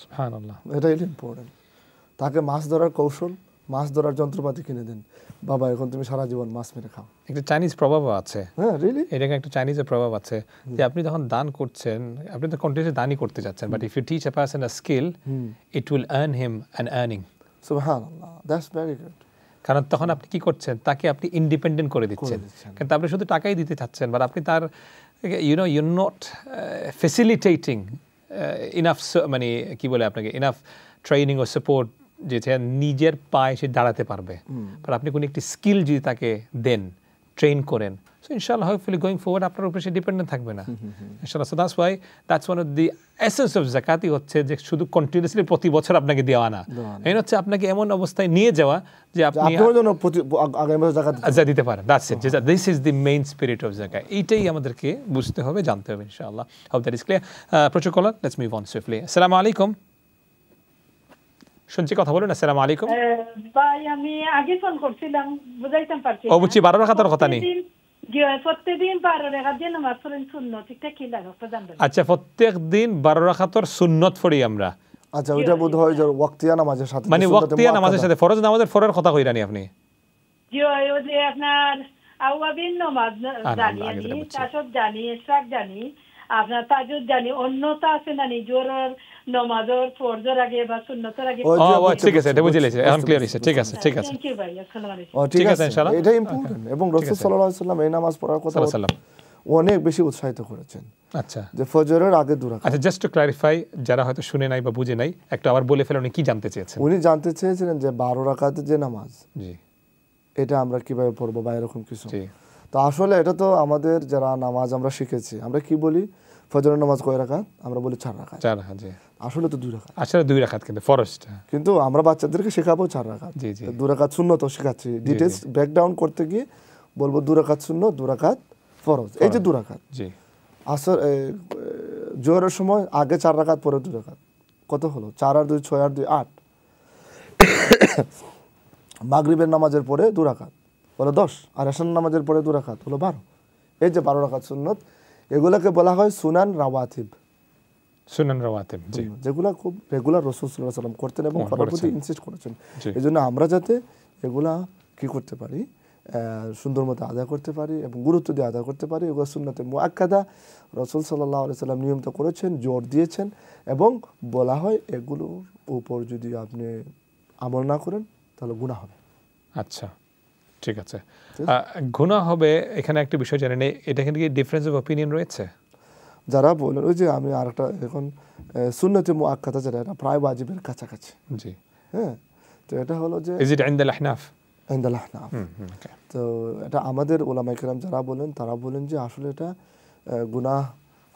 সুবহানাল্লাহ, এটা ইম্পর্টেন্ট। তাকে মাছ ধরার কৌশল, মাছ ধরার যন্ত্রপাতি কিনে দেন, বাবা এখন তুমি সারা জীবন মাছ মেরে খাও। একটা চাইনিজ প্রভাব আছে। হ্যাঁ, রিয়েলি এটাকে একটা চাইনিজের প্রভাব আছে যে আপনি যখন দান করছেন, আপনি তো কন্টিনিউয়াসলি দানই করতে যাচ্ছেন, but if you teach a person a skill, it will earn him an earning. সুবহানাল্লাহ, দ্যাটস ভেরি গুড। কারণ তখন আপনি কি করছেন, তাকে আপনি ইন্ডিপেন্ডেন্ট করে দিচ্ছেন। কিন্তু আপনি শুধু টাকাই দিতে চাচ্ছেন, বাট আপনি তার ইউর নট ফেসিলিটেটিং ইনাফ, মানে কি বলে আপনাকে, ইনাফ ট্রেনিং ও সাপোর্ট যেটা নিজের পায়ে সে দাঁড়াতে পারবে। বাট আপনি কোনো একটি স্কিল যদি তাকে দেন, ট্রেন করেন, সো ইনশাআল্লাহ হোপফুলি গোয়িং ফরওয়ার্ড আপনার উপরে সে ডিপেন্ডেন্ট থাকবে না ইনশাআল্লাহ। So that's why that's one of the essence of যাকাতই হচ্ছে যে শুধু কন্টিনিউয়াসলি প্রতি বছর আপনাকে দেওয়া না, এই হচ্ছে আপনাকে এমন অবস্থায় নিয়ে যাওয়া যে আপনি আগামী বছর যাকাত দিতে পারেন। That's it, this is the main spirit of যাকাত। এইটাই আমাদেরকে বুঝতে হবে, জানতে হবে ইনশাআল্লাহ। Hope that is clear. প্রচুর caller, let's move on swiftly. আসসালামু আলাইকুম, শুনছি, কথা বলুন। আসসালামু আলাইকুম ভাই, আমি আগে ফোন করছিলাম, বুঝাইতাম পারছি। ও বুঝছি, 12 রাকাতের কথা নেই। প্রত্যেকদিন 12 রাকাত দিয়ে নামাজ পড়েন সুন্নত, ঠিকঠাক কি লাগে জানবেন? আচ্ছা, প্রত্যেকদিন 12 রাকাতের সুন্নত পড়ি আমরা। আচ্ছা, ওইটা বোধহয় যে ওয়াক্তিয়া নামাজের সাথে, মানে ওয়াক্তিয়া নামাজের সাথে ফরজ নামাজের ফরর কথা কইরানি আপনি? জি, ওই যে আপনার আওয়াবিন নামাজ জানি, আমি তাসব জানি, ইশরাক জানি, আপনার তাহাজ্জুদ জানি, অন্যতা আছে না নিজের নামাজের ফরজের আগে বা সুন্নতের আগে। ও ঠিক আছে, এটা বুঝে লেছি, এখন ক্লিয়ার হইছে। ঠিক আছে, ঠিক আছে, থ্যাংক ইউ ভাই, আসসালামু আলাইকুম। ঠিক আছে, ইনশাআল্লাহ এটা ইম্পর্টেন্ট। এবং রাসূল সাল্লাল্লাহু আলাইহি ওয়াসাল্লাম এই নামাজ পড়ার কথা অনেক বেশি উৎসাহিত করেছেন। আচ্ছা, যে ফজরের আগে 2 রাকাত। আচ্ছা, জাস্ট টু ক্লারিফাই, যারা হয়তো শুনে নাই বা বুঝে নাই, একটু আবার বলে ফেলুন কি জানতে চেয়েছেন। উনি জানতে চেয়েছিলেন যে 12 রাকাতের যে নামাজ, জি, এটা আমরা কিভাবে পড়বো বা এরকম কিছু। তো আসলে এটা তো আমাদের যারা নামাজ আমরা শিখেছি, আমরা কি বলি, ফজরের নামাজ কয় রাকাত? আমরা বলি 4 রাকাত। 4 রাকাত, জি। আসলে তো 2 রাকাত। আসলে 2 রাকাত কিন্তু ফরজ। কিন্তু আমরা বাচ্চাদেরকে শেখাবো 4 রাকাত। জি জি। 2 রাকাত সুন্নত শেখাচ্ছি। ডিটেইলস ব্রেকডাউন করতে গিয়ে বলবো 2 রাকাত সুন্নত, 2 রাকাত ফরজ। এই যে 2 রাকাত। জি। আসর জোহরের সময় আগে 4 রাকাত, পরে 2 রাকাত। কত হলো? 4 আর 2 6 আর 2 8। মাগরিবের নামাজের পরে 2 রাকাত হলো 10, আর এশার নামাজের পরে 2 রাকাত হলো 12। এই যে 12 রাকাত সুন্নত, এগুলোকে বলা হয় সুনান রাওয়াতিব। সুনান রাওয়াতিব, জি, যেগুলো খুব রেগুলার রাসূল সাল্লাল্লাহু আলাইহি ওয়াসাল্লাম করতেন এবং করার প্রতি ইনসিস্ট করেছেন। এজন্য আমরা যাতে এগুলা কি করতে পারি, সুন্দর মতো আদায় করতে পারি এবং গুরুত্ব দিয়ে আদায় করতে পারি। এগুলো সুন্নতে মুআক্কাদা, রাসূল সাল্লাল্লাহু আলাইহি ওয়াসাল্লাম নিয়মিত করেছেন, জোর দিয়েছেন এবং বলা হয় এগুলোর উপর যদি আপনি আমল না করেন তাহলে গুনাহ হবে। আচ্ছা, ঠিক আছে। গুনাহ হবে, এখানে একটা বিষয় জানেন, এটা কিন্তু কি ডিফারেন্স অফ অপিনিয়ন রয়েছে? যারা বলেন, ওই যে আমি আরেকটা এখন সুন্নতে মুআক্কাদা যেটা, এটা প্রায় ওয়াজিবের কাছাকাছি। জি, হ্যাঁ। তো এটা হলো যে ইজ ইট ইনদাল আহনাফ? ইনদাল আহনাফ। তো এটা আমাদের উলামায়ে কেরাম যারা বলেন, তারা বলেন যে আসলে এটা গুনাহ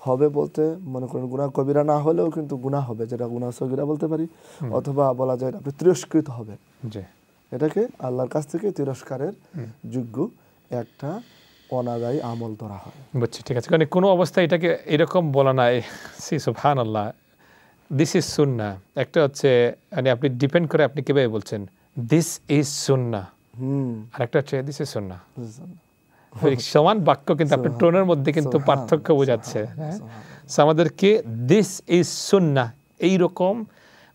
হবে বলতে, মনে করেন গুনাহ কবিরা না হলেও কিন্তু গুনাহ হবে, যেটা গুনাহ সগীরা বলতে পারি, অথবা বলা যায় আপনি তিরস্কৃত হবেন। জি, এটাকে আল্লাহর কাছ থেকে তিরস্কারের যোগ্য একটা অনাদায়ী আমল ধরা হয়। বুঝছি, ঠিক আছে। কারণ কোনো অবস্থায় এটাকে এরকম বলা নাই, সি সুবহানাল্লাহ, দিস ইজ সুন্নাহ। একটা হচ্ছে মানে আপনি ডিপেন্ড করে আপনি কিভাবে বলছেন দিস ইজ সুন্নাহ, আর একটা হচ্ছে দিস ইজ সুন্নাহ। সমান বাক্য কিন্তু আপনার টোনের মধ্যে কিন্তু পার্থক্য বোঝাচ্ছে। আমাদেরকে দিস ইজ সুন্নাহ এইরকম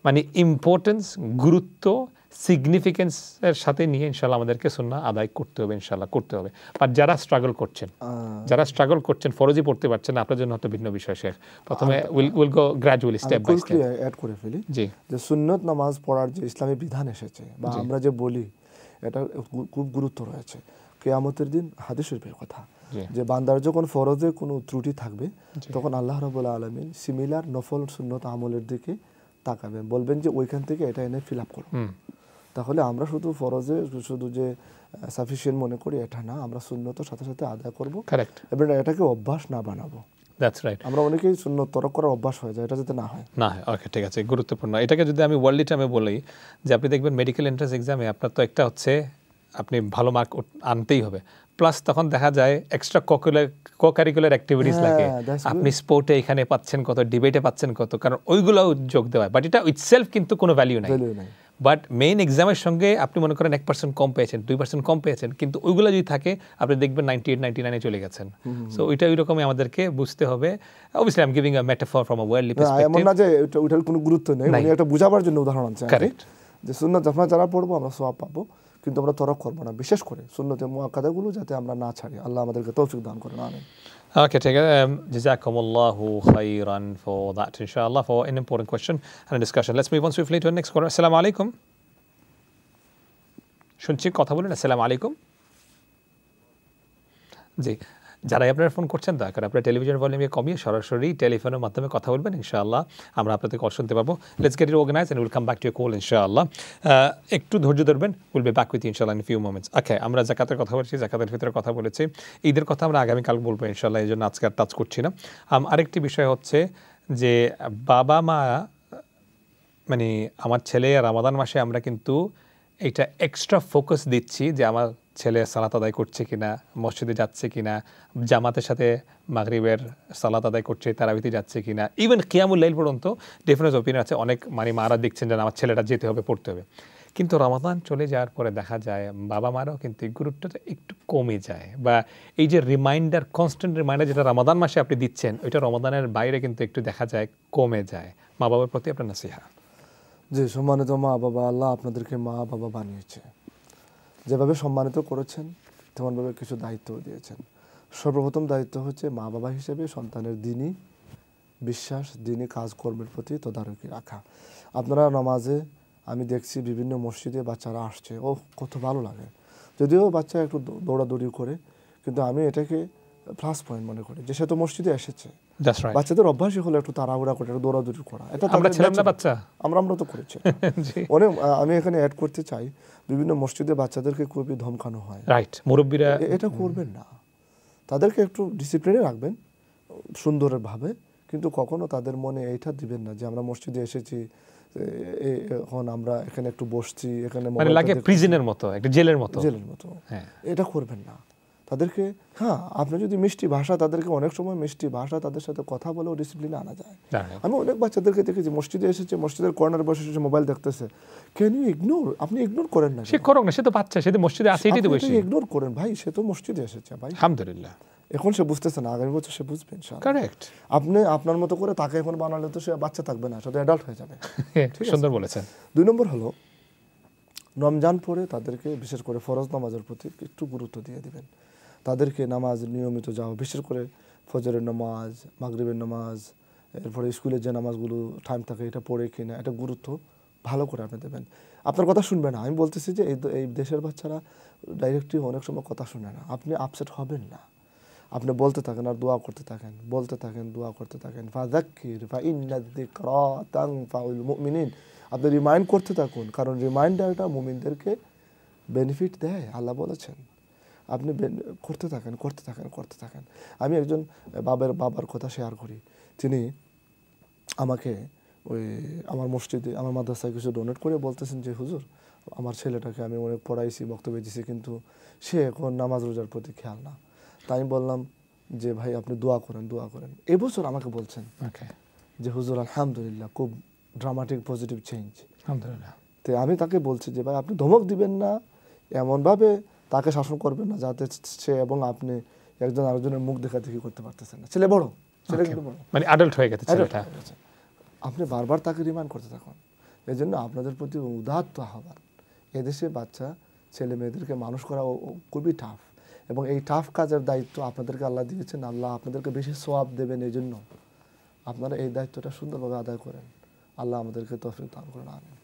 মানে ইম্পর্টেন্স, গুরুত্ব, সিগনিফিকেন্সের সাথে নিয়ে ইনশাল্লাহ আমাদেরকে সুন্নাহ আদায় করতে হবে, ইনশাল্লাহ করতে হবে। আর যারা স্ট্রাগল করছেন ফরজি পড়তে পারছেন, আপনার জন্য হয়তো ভিন্ন বিষয়। শেখ প্রথমে will go gradually step by step add করে ফেলি। জি, যে সুন্নত নামাজ পড়ার যে ইসলামী বিধান এসেছে বা আমরা যে বলি, এটা খুব গুরুত্ব রয়েছে। কিয়ামতের দিন হাদিস শরীফের কথা, যে বান্দার যখন ফরজে কোনো ত্রুটি থাকবে, তখন আল্লাহ রাব্বুল আলামিন সিমিলার নফল সুন্নত আমলের দিকে তাকাবেন, বলবেন যে ওইখান থেকে এটা এনে ফিল আপ করো। তাহলে আমরা শুধু ফরজে শুধু যে সাফিসিয়েন্ট মনে করি এটা না, আমরা সুন্নতের সাথে সাথে আদায় করব এবং এটাকে অভ্যাস না বানাবো। That's right. আমরা অনেকেই সুন্নত তরক করার অভ্যাস হয়ে যায়, এটা যাতে না হয়। ওকে, ঠিক আছে, গুরুত্বপূর্ণ। এটাকে যদি আমি ওয়ার্ল্ডলি টার্মে বলি, যে আপনি দেখবেন মেডিকেল এন্ট্রান্স এক্সামে আপনার তো একটা হচ্ছে আপনি ভালো মার্ক আনতেই হবে, প্লাস তখন দেখা যায় এক্সট্রা কো-কারিকুলার অ্যাক্টিভিটিস লাগে। আপনি স্পোর্টে এখানে পাচ্ছেন কত, ডিবেটে পাচ্ছেন কত, কারণ ওইগুলোও যোগ দেওয়া, বাট এটা ইটসেলফ কিন্তু কোনো ভ্যালিউ নাই। বাট মেইন এক্সামের সঙ্গে আপনি মনে করেন 1% কম পেয়েছেন, 2% কম পেয়েছেন, কিন্তু ওইগুলো যদি থাকে আপনি দেখবেন 98, 99-এ চলে গেছেন। সো ওইটা ওইরকমই আমাদেরকে বুঝতে হবে। Obviously I am giving a metaphor from a worldly perspective. এমন না যে ওইটার কোনো গুরুত্ব নেই, উনি একটা বুঝাবার জন্য উদাহরণ আনছেন। কারেক্ট, যে সুন্নাত আমরা যারা পড়বো আমরা সওয়াব পাবো, কিন্তু আমরা তরক করবো না, বিশেষ করে সুন্নতে মুআক্কাদাগুলো যাতে আমরা না ছাড়ি। আল্লাহ আমাদেরকে তৌফিক দান করেন, আমিন। Okay, take it. Jazakumullahu khairan for that, inshallah, for an important question and a discussion. Let's move on swiftly to the next caller. Assalamu alaikum. শুনছি, কথা বলুন। আসসালামু আলাইকুম। জি, যারাই আপনারা ফোন করছেন দয়া করে আপনারা টেলিভিশন ভলিউমকে কমিয়ে সরাসরি টেলিফোনের মাধ্যমে কথা বলবেন, ইনশাআল্লাহ আমরা আপনাদের কল শুনতে পাবো। Let's get it organized and will come back to your call, ইনশাআল্লাহ। একটু ধৈর্য ধরবেন, will be back with you ইনশাআল্লাহ ইন ফিউ মোমেন্টস। ওকে, আমরা যাকাতের কথা বলেছি, যাকাতের ভিতরে কথা বলেছি, ঈদের কথা আমরা আগামীকাল বলবো ইনশাআল্লাহ, এই জন্য আজকে আর টাচ করছি না। আরেকটি বিষয় হচ্ছে যে বাবা মা, মানে আমার ছেলে রমাদান মাসে আমরা কিন্তু এটা এক্সট্রা ফোকাস দিচ্ছি যে আমার ছেলে সালাত আদায় করছে কিনা, মসজিদে যাচ্ছে কিনা, জামাতের সাথে মাগরিবের সালাত আদায় করছে, তারাবিতে যাচ্ছে কিনা, ইভেন কিয়ামুল লাইল পর্যন্ত ডিফারেন্স ওপিনিয়ন আছে। অনেক মানে মারা দেখছেন যে আমার ছেলেটা যেতে হবে, পড়তে হবে। কিন্তু রমাদান চলে যাওয়ার পরে দেখা যায় বাবা মারাও কিন্তু এই গুরুত্বটা একটু কমে যায়, বা এই যে রিমাইন্ডার, কনস্ট্যান্ট রিমাইন্ডার যেটা রমাদান মাসে আপনি দিচ্ছেন, ওইটা রমাদানের বাইরে কিন্তু একটু দেখা যায় কমে যায়। মা বাবার প্রতি আপনার নসিহা। জি, সম্মানিত মা বাবা, আল্লাহ আপনাদেরকে মা বাবা বানিয়েছে, যেভাবে সম্মানিত করেছেন তেমনভাবে কিছু দায়িত্ব দিয়েছেন। সর্বপ্রথম দায়িত্ব হচ্ছে মা বাবা হিসেবে সন্তানের দ্বীনি বিশ্বাস, দ্বীনি কাজকর্মের প্রতি তদারকি রাখা। আপনারা নামাজে আমি দেখছি বিভিন্ন মসজিদে বাচ্চারা আসছে, ও কত ভালো লাগে, যদিও বাচ্চা একটু দৌড়াদৌড়ি করে, কিন্তু আমি এটাকে প্লাস পয়েন্ট মনে করি যে সে তো মসজিদে এসেছে। বাচ্চাদের অভ্যাসই হলো একটু তাড়াহুড়া করে, একটু দৌড়াদৌড়ি করা, এটা আমরা তো করেছি অনেক। আমি এখানে অ্যাড করতে চাই, বিভিন্ন মসজিদে বাচ্চাদেরকে খুবই ধমকানো হয়, রাইট, মুরব্বীরা এটা করবেন না, তাদেরকে একটু ডিসিপ্লিনে রাখবেন সুন্দরভাবে, কিন্তু কখনো তাদের মনে এইটা দিবেন না যে আমরা মসজিদে এসেছি, এখন আমরা এখানে একটু বসছি, এখানে মানে লাগে প্রিজনের মতো, একটা জেলের মতো, হ্যাঁ, এটা করবেন না। তাদেরকে হ্যাঁ, আপনি যদি মিষ্টি ভাষা, তাদেরকে অনেক সময় মিষ্টি ভাষা তাদের সাথে কথা বলেও ডিসিপ্লিনে আনা যায়। আমি অনেক বাচ্চাদেরকে দেখেছি মসজিদে এসেছে, মসজিদের কর্নারে বসে এসে মোবাইল দেখতেছে, ক্যান ইউ ইগনোর? আপনি ইগনোর করেন না, সে করুক না, সে তো বাচ্চা, সে তো মসজিদে আছে, এটাই তো বেশি। ইগনোর করেন ভাই, সে তো মসজিদে এসেছে ভাই, আলহামদুলিল্লাহ। এখন সে বুঝতেছে না, আগামী বছর সে বুঝবে ইনশাআল্লাহ। কারেক্ট। আপনি আপনার মতো করে তাকে এখন বানালে তো সে বাচ্চা থাকবে না, সে তো অ্যাডাল্ট হয়ে যাবে। সুন্দর বলেছেন। 2 নম্বর হলো রমজান পরে তাদেরকে বিশেষ করে ফরজ নামাজের প্রতি একটু গুরুত্ব দিয়ে দিবেন। তাদেরকে নামাজ নিয়মিত যাওয়া, বিশেষ করে ফজরের নামাজ, মাগরিবের নামাজ, এরপরে স্কুলের যে নামাজগুলো টাইম থাকে এটা পড়ে কিনা, এটা গুরুত্ব ভালো করে আপনি দেবেন। আপনার কথা শুনবে না, আমি বলতেছি যে এই দেশের বাচ্চারা ডাইরেক্টলি অনেক সময় কথা শুনে না। আপনি আপসেট হবেন না, আপনি বলতে থাকেন আর দোয়া করতে থাকেন, বলতে থাকেন, দোয়া করতে থাকেন। ফাযাক্কির ফাইন্না যিকরা তানফাউল মুমিনিন, আপনি রিমাইন্ড করতে থাকুন, কারণ রিমাইন্ডারটা মুমিনদেরকে বেনিফিট দেয়, আল্লাহ বলেছেন। আপনি করতে থাকেন, করতে থাকেন, করতে থাকেন। আমি একজন বাবার কথা শেয়ার করি। তিনি আমাকে আমার মসজিদে, আমার মাদ্রাসায় কিছু ডোনেট করে বলতেছেন যে হুজুর, আমার ছেলেটাকে আমি অনেক পড়াইছি, বক্তব্য দিয়েছি, কিন্তু সে এখন নামাজ রোজার প্রতি খেয়াল না। তাই আমি বললাম যে ভাই আপনি দোয়া করেন, দোয়া করেন। এবছর আমাকে বলছেন যে হুজুর আলহামদুলিল্লাহ, খুব ড্রামাটিক পজিটিভ চেঞ্জ, আলহামদুলিল্লাহ। তো আমি তাকে বলছি যে ভাই আপনি ধমক দিবেন না, এমনভাবে তাকে শাসন করবেন না যাতে সে এবং আপনি একজন আরেকজনের মুখ দেখি করতে পারতেছেন না। ছেলে বড়, ছেলে কিন্তু বড়, মানে অ্যাডাল্ট হয়ে গেছে ছেলেটা। আপনি বারবার তাকে রিমাইন্ড করতে থাকুন। এই জন্য আপনাদের প্রতি উদাত্ত আহ্বান, এদেশে বাচ্চা ছেলে মেয়েদেরকে মানুষ করা খুবই টাফ, এবং এই টাফ কাজের দায়িত্ব আপনাদেরকে আল্লাহ দিয়েছেন। আল্লাহ আপনাদেরকে বেশি সওয়াব দেবেন, এই জন্য আপনারা এই দায়িত্বটা সুন্দরভাবে আদায় করেন। আল্লাহ আমাদেরকে তৌফিক দান করুন, আমিন।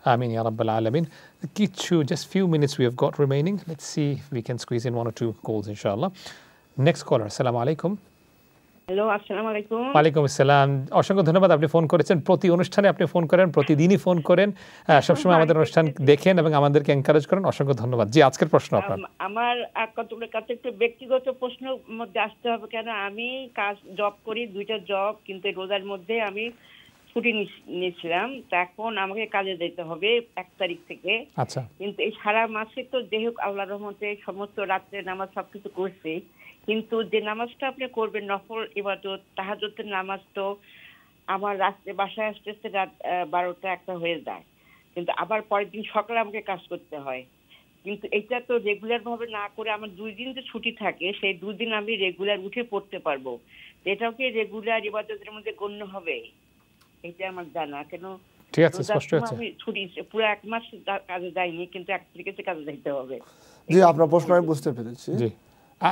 Amin ya Rabbal Alameen. Just few minutes we have got remaining. Let's see if we can squeeze in 1 or 2 calls, inshallah. Next caller. Assalamu alaikum. Hello, আসসালামু আলাইকুম। ওয়ালাইকুম আসসালাম। অসংখ্য ধন্যবাদ, আপনি ফোন করেছেন। প্রতি অনুষ্ঠানে আপনি ফোন করেন, প্রতিদিনই ফোন করেন, সবসময় আমাদের অনুষ্ঠান দেখেন এবং আমাদেরকে এনকারেজ করেন। অসংখ্য ধন্যবাদ। জি, আজকের প্রশ্ন আপনার। আমার কতগুলো কাছে একটু ব্যক্তিগত প্রশ্নের মধ্যে আসতে হবে, কেন আমি জব করি, 2টা জব, কিন্তু রোজার মধ্যে আমি ছুটি নিয়েছিলাম। তো এখন আমাকে কাজে যেতে হবে 1 তারিখ থেকে। আচ্ছা। কিন্তু এই সারা মাসে তো যাই হোক আল্লাহর রহমতে সমস্ত রাত্রে নামাজ সবকিছু করছি, কিন্তু যে নামাজটা আপনি করবেন নফল ইবাদত, তাহাজ্জুদের নামাজ, তো আমার রাত্রে বাসায় আসতে আসতে রাত 12টা 1টা হয়ে যায়, কিন্তু আবার পরের দিন সকালে আমাকে কাজ করতে হয়। কিন্তু এটা তো রেগুলার ভাবে না করে আমার 2 দিন যে ছুটি থাকে, সেই 2 দিন আমি রেগুলার উঠে পড়তে পারবো, এটাও কি রেগুলার ইবাদতের মধ্যে গণ্য হবে? এটা আমার জানা। কেন ঠিক আছে, স্পষ্ট হচ্ছে। আমি ছুটি পুরো 1 মাস কাজে যাইনি, কিন্তু 1 তারিখে কাজে যাইতে হবে। জি, আপনার প্রশ্ন আমি বুঝতে পেরেছি। জি,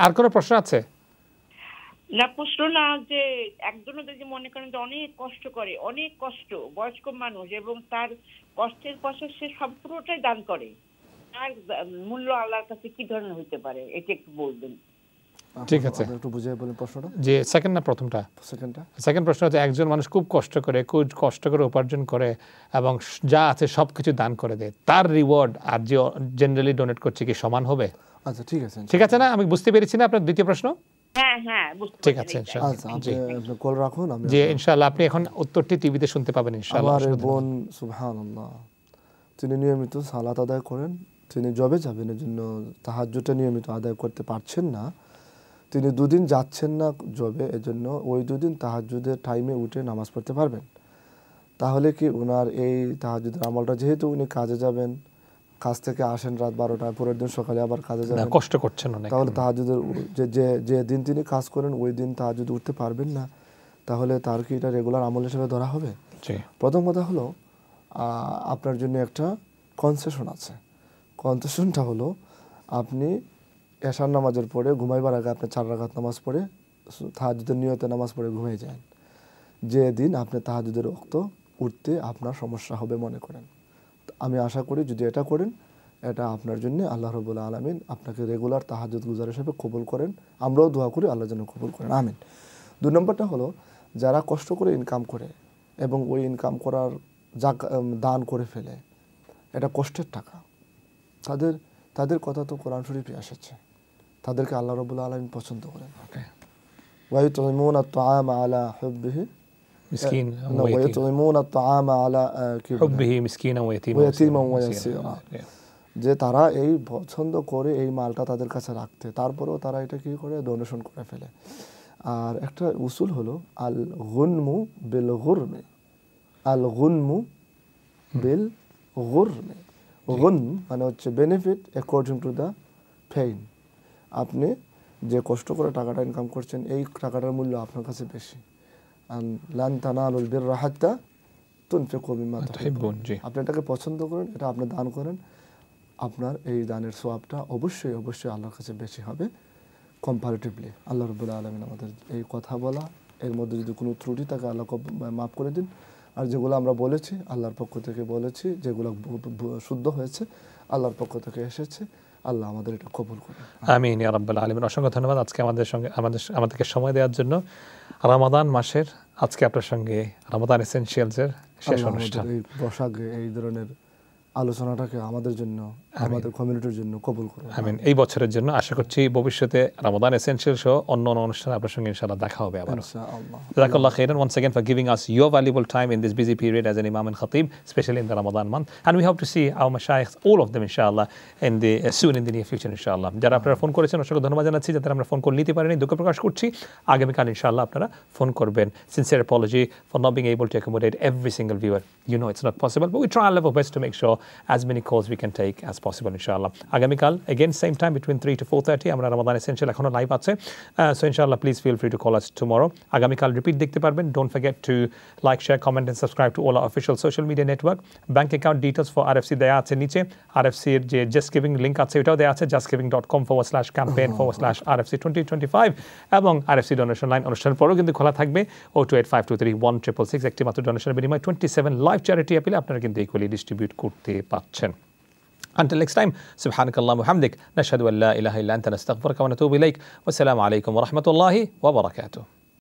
আর কোনো প্রশ্ন আছে? না, প্রশ্ন না, যে একজন যদি মনে করেন যে অনেক কষ্ট করে, অনেক কষ্ট, বয়স্ক মানুষ, এবং তার কষ্টের পাশে সে সম্পূর্ণটাই দান করে, তার মূল্য আল্লাহর কাছে কি ধরনের হইতে পারে, এটা একটু বলবেন। ঠিক আছে, একটু বুঝিয়ে বলেন প্রশ্নটা। যে সেকেন্ড না প্রথমটা? সেকেন্ড প্রশ্ন হচ্ছে, একজন মানুষ খুব কষ্ট করে উপার্জন করে এবং যা আছে সবকিছু দান করে দেয়, তার রিওয়ার্ড আর যে জেনারেলি ডোনেট করছে কি সমান হবে? আচ্ছা, ঠিক আছে, ঠিক আছে না? আমি বুঝতে পেরেছি না আপনার দ্বিতীয় প্রশ্ন? হ্যাঁ হ্যাঁ, ঠিক আছে, ইনশাআল্লাহ। আপনি কল রাখুন, আমি জি, ইনশাআল্লাহ আপনি এখন উত্তরটি টিভিতে শুনতে পাবেন ইনশাআল্লাহ। আমার বোন সুবহানাল্লাহ, তিনি নিয়মিত সালাত আদায় করেন, তিনি জবে যাবেন, এর জন্য তাহাজ্জুদটা নিয়মিত আদায় করতে পারছেন না। তিনি 2 দিন যাচ্ছেন না জবে, এজন্য ওই 2 দিন তাহাজ্জুদের টাইমে উঠে নামাজ পড়তে পারবেন। তাহলে কি ওনার এই তাহাজ্জুদের আমলটা, যেহেতু উনি কাজে যাবেন, কাজ থেকে আসেন রাত 12টায়, পরের দিন সকালে আবার কাজে যাবেন, কষ্ট করছেন অনেক, তাহলে তাহাজ্জুদের যে দিন তিনি কাজ করেন ওই দিন তাহাজ্জুদ উঠতে পারবেন না, তাহলে তার কি এটা রেগুলার আমল হিসেবে ধরা হবে? প্রথম কথা হলো, আপনার জন্য একটা কনসেশন আছে। কনসেশনটা হলো, আপনি এশার নামাজের পরে ঘুমাইবার আগে আপনি 4 রাকাত নামাজ পড়ে তাহাজ্জুদের নিয়তে নামাজ পড়ে ঘুমিয়ে যান। যে দিন আপনি তাহাজ্জুদের ওয়াক্ত উঠতে আপনার সমস্যা হবে মনে করেন, আমি আশা করি যদি এটা করেন, এটা আপনার জন্য আল্লাহ রাব্বুল আলামিন আপনাকে রেগুলার তাহাজ্জুদ গুজার হিসেবে কবুল করেন। আমরাও দোয়া করি আল্লাহ যেন কবুল করেন, আমিন। 2 নম্বরটা হলো, যারা কষ্ট করে ইনকাম করে এবং ওই ইনকাম করার দান করে ফেলে, এটা কষ্টের টাকা, তাদের কথা তো কোরআন শরীফে এসেছে, তাদেরকে আল্লাহ রাব্বুল আলামিন পছন্দ করেন। ويطعمون الطعام على حبه مسكين ويطعمون الطعام على حبه مسكينا ويتيما ويسيرا যে তারা এই পছন্দ করে এই মালটা তাদের কাছে রাখতে, তারপরেও তারা এটা কি করে ডোনেশন করে ফেলে। আর একটা উসুল হলো আল গুনমু বিল গুরমে, আল গুনমু বিল গুরমে, গুন মানে হচ্ছে benefit according to the pain. আপনি যে কষ্ট করে টাকাটা ইনকাম করছেন এই টাকাটার মূল্য আপনার কাছে বেশি। লান তানালুল বিররা হাত্তা তুনফিকু মিম্মা তুহিব্বুন, আপনি এটাকে পছন্দ করেন, এটা আপনি দান করেন, আপনার এই দানের সওয়াবটা অবশ্যই অবশ্যই আল্লাহর কাছে বেশি হবে কম্পারেটিভলি। আল্লাহ রাব্বুল আলামিন আমাদের এই কথা বলা এর মধ্যে যদি কোনো ত্রুটি থাকে আল্লাহ মাফ করে দিন। আর যেগুলো আমরা বলেছি আল্লাহর পক্ষ থেকে বলেছি, যেগুলো শুদ্ধ হয়েছে আল্লাহর পক্ষ থেকে এসেছে, আল্লাহ আমাদের এটা কবুল করুন। আমিন ইয়া রাব্বাল আলামিন। অসংখ্য ধন্যবাদ আজকে আমাদেরকে সময় দেওয়ার জন্য। রমাদান মাসের আজকে আপনার সঙ্গে রমাদান এসেনশিয়ালসের শেষ অনুষ্ঠান। এই বসাগে এই ধরনের আলোচনাটাকে আমাদের জন্য, আমাদের কমিউনিটির জন্য কবুল করুন। আমিন। এই বছরের জন্য আশা করছি ভবিষ্যতে রমাদান এসেনশিয়াল সহ অন্য অনুষ্ঠানে আপনার সঙ্গে ইনশাআল্লাহ দেখা হবে আবার। ইনশাআল্লাহ। Jazakallah khairan once again for giving us your valuable time in this busy period as an Imam and Khatib, especially in the Ramadan month. And we hope to see our mashayikh, all of them inshallah, in the soon in the near future inshallah. যারা আপনারা phone করেছেন অসংখ্য ধন্যবাদ জানাচ্ছি। যাদের আমরা phone call নিতে পারিনি দুঃখ প্রকাশ করছি। আগামীকাল ইনশাআল্লাহ আপনারা ফোন করবেন। Sincere apology for not being able to accommodate every single viewer. You know it's not possible, but we try our level best to make sure as many calls we can take as possible inshallah. আগামীকাল again same time between 3 to 4:30 আমরা রমাদান essential এখনো live আছে। So inshallah please feel free to call us tomorrow. আগামীকাল repeat দেখতে পারবেন। Don't forget to like, share, comment and subscribe to all our official social media network. Bank account details for RFC দেয়া আছে নিচে। RFC এর যে Just Giving link আছে এটাও দেয়া আছে justgiving.com/campaign/RFC 2025 এবং RFC ডোনেশন লাইন অনুষ্ঠানের পরেও কিন্তু খোলা থাকবে 028523166 একটি মাত্র ডোনেশনের বিনিময়ে 27 লাইভ চ্যারিটি অ্যাপিলে আপনারা কিন্তু ইকুয়ালি ডিস্ট্রিবিউট করতে পাচ্ছেন। Until next time, subhanakallahumma wa bihamdik, nashhadu an la ilaha illa anta nastaghfiruka wa natubu ilaik. Wassalamu alaikum wa rahmatullahi wa barakatuh.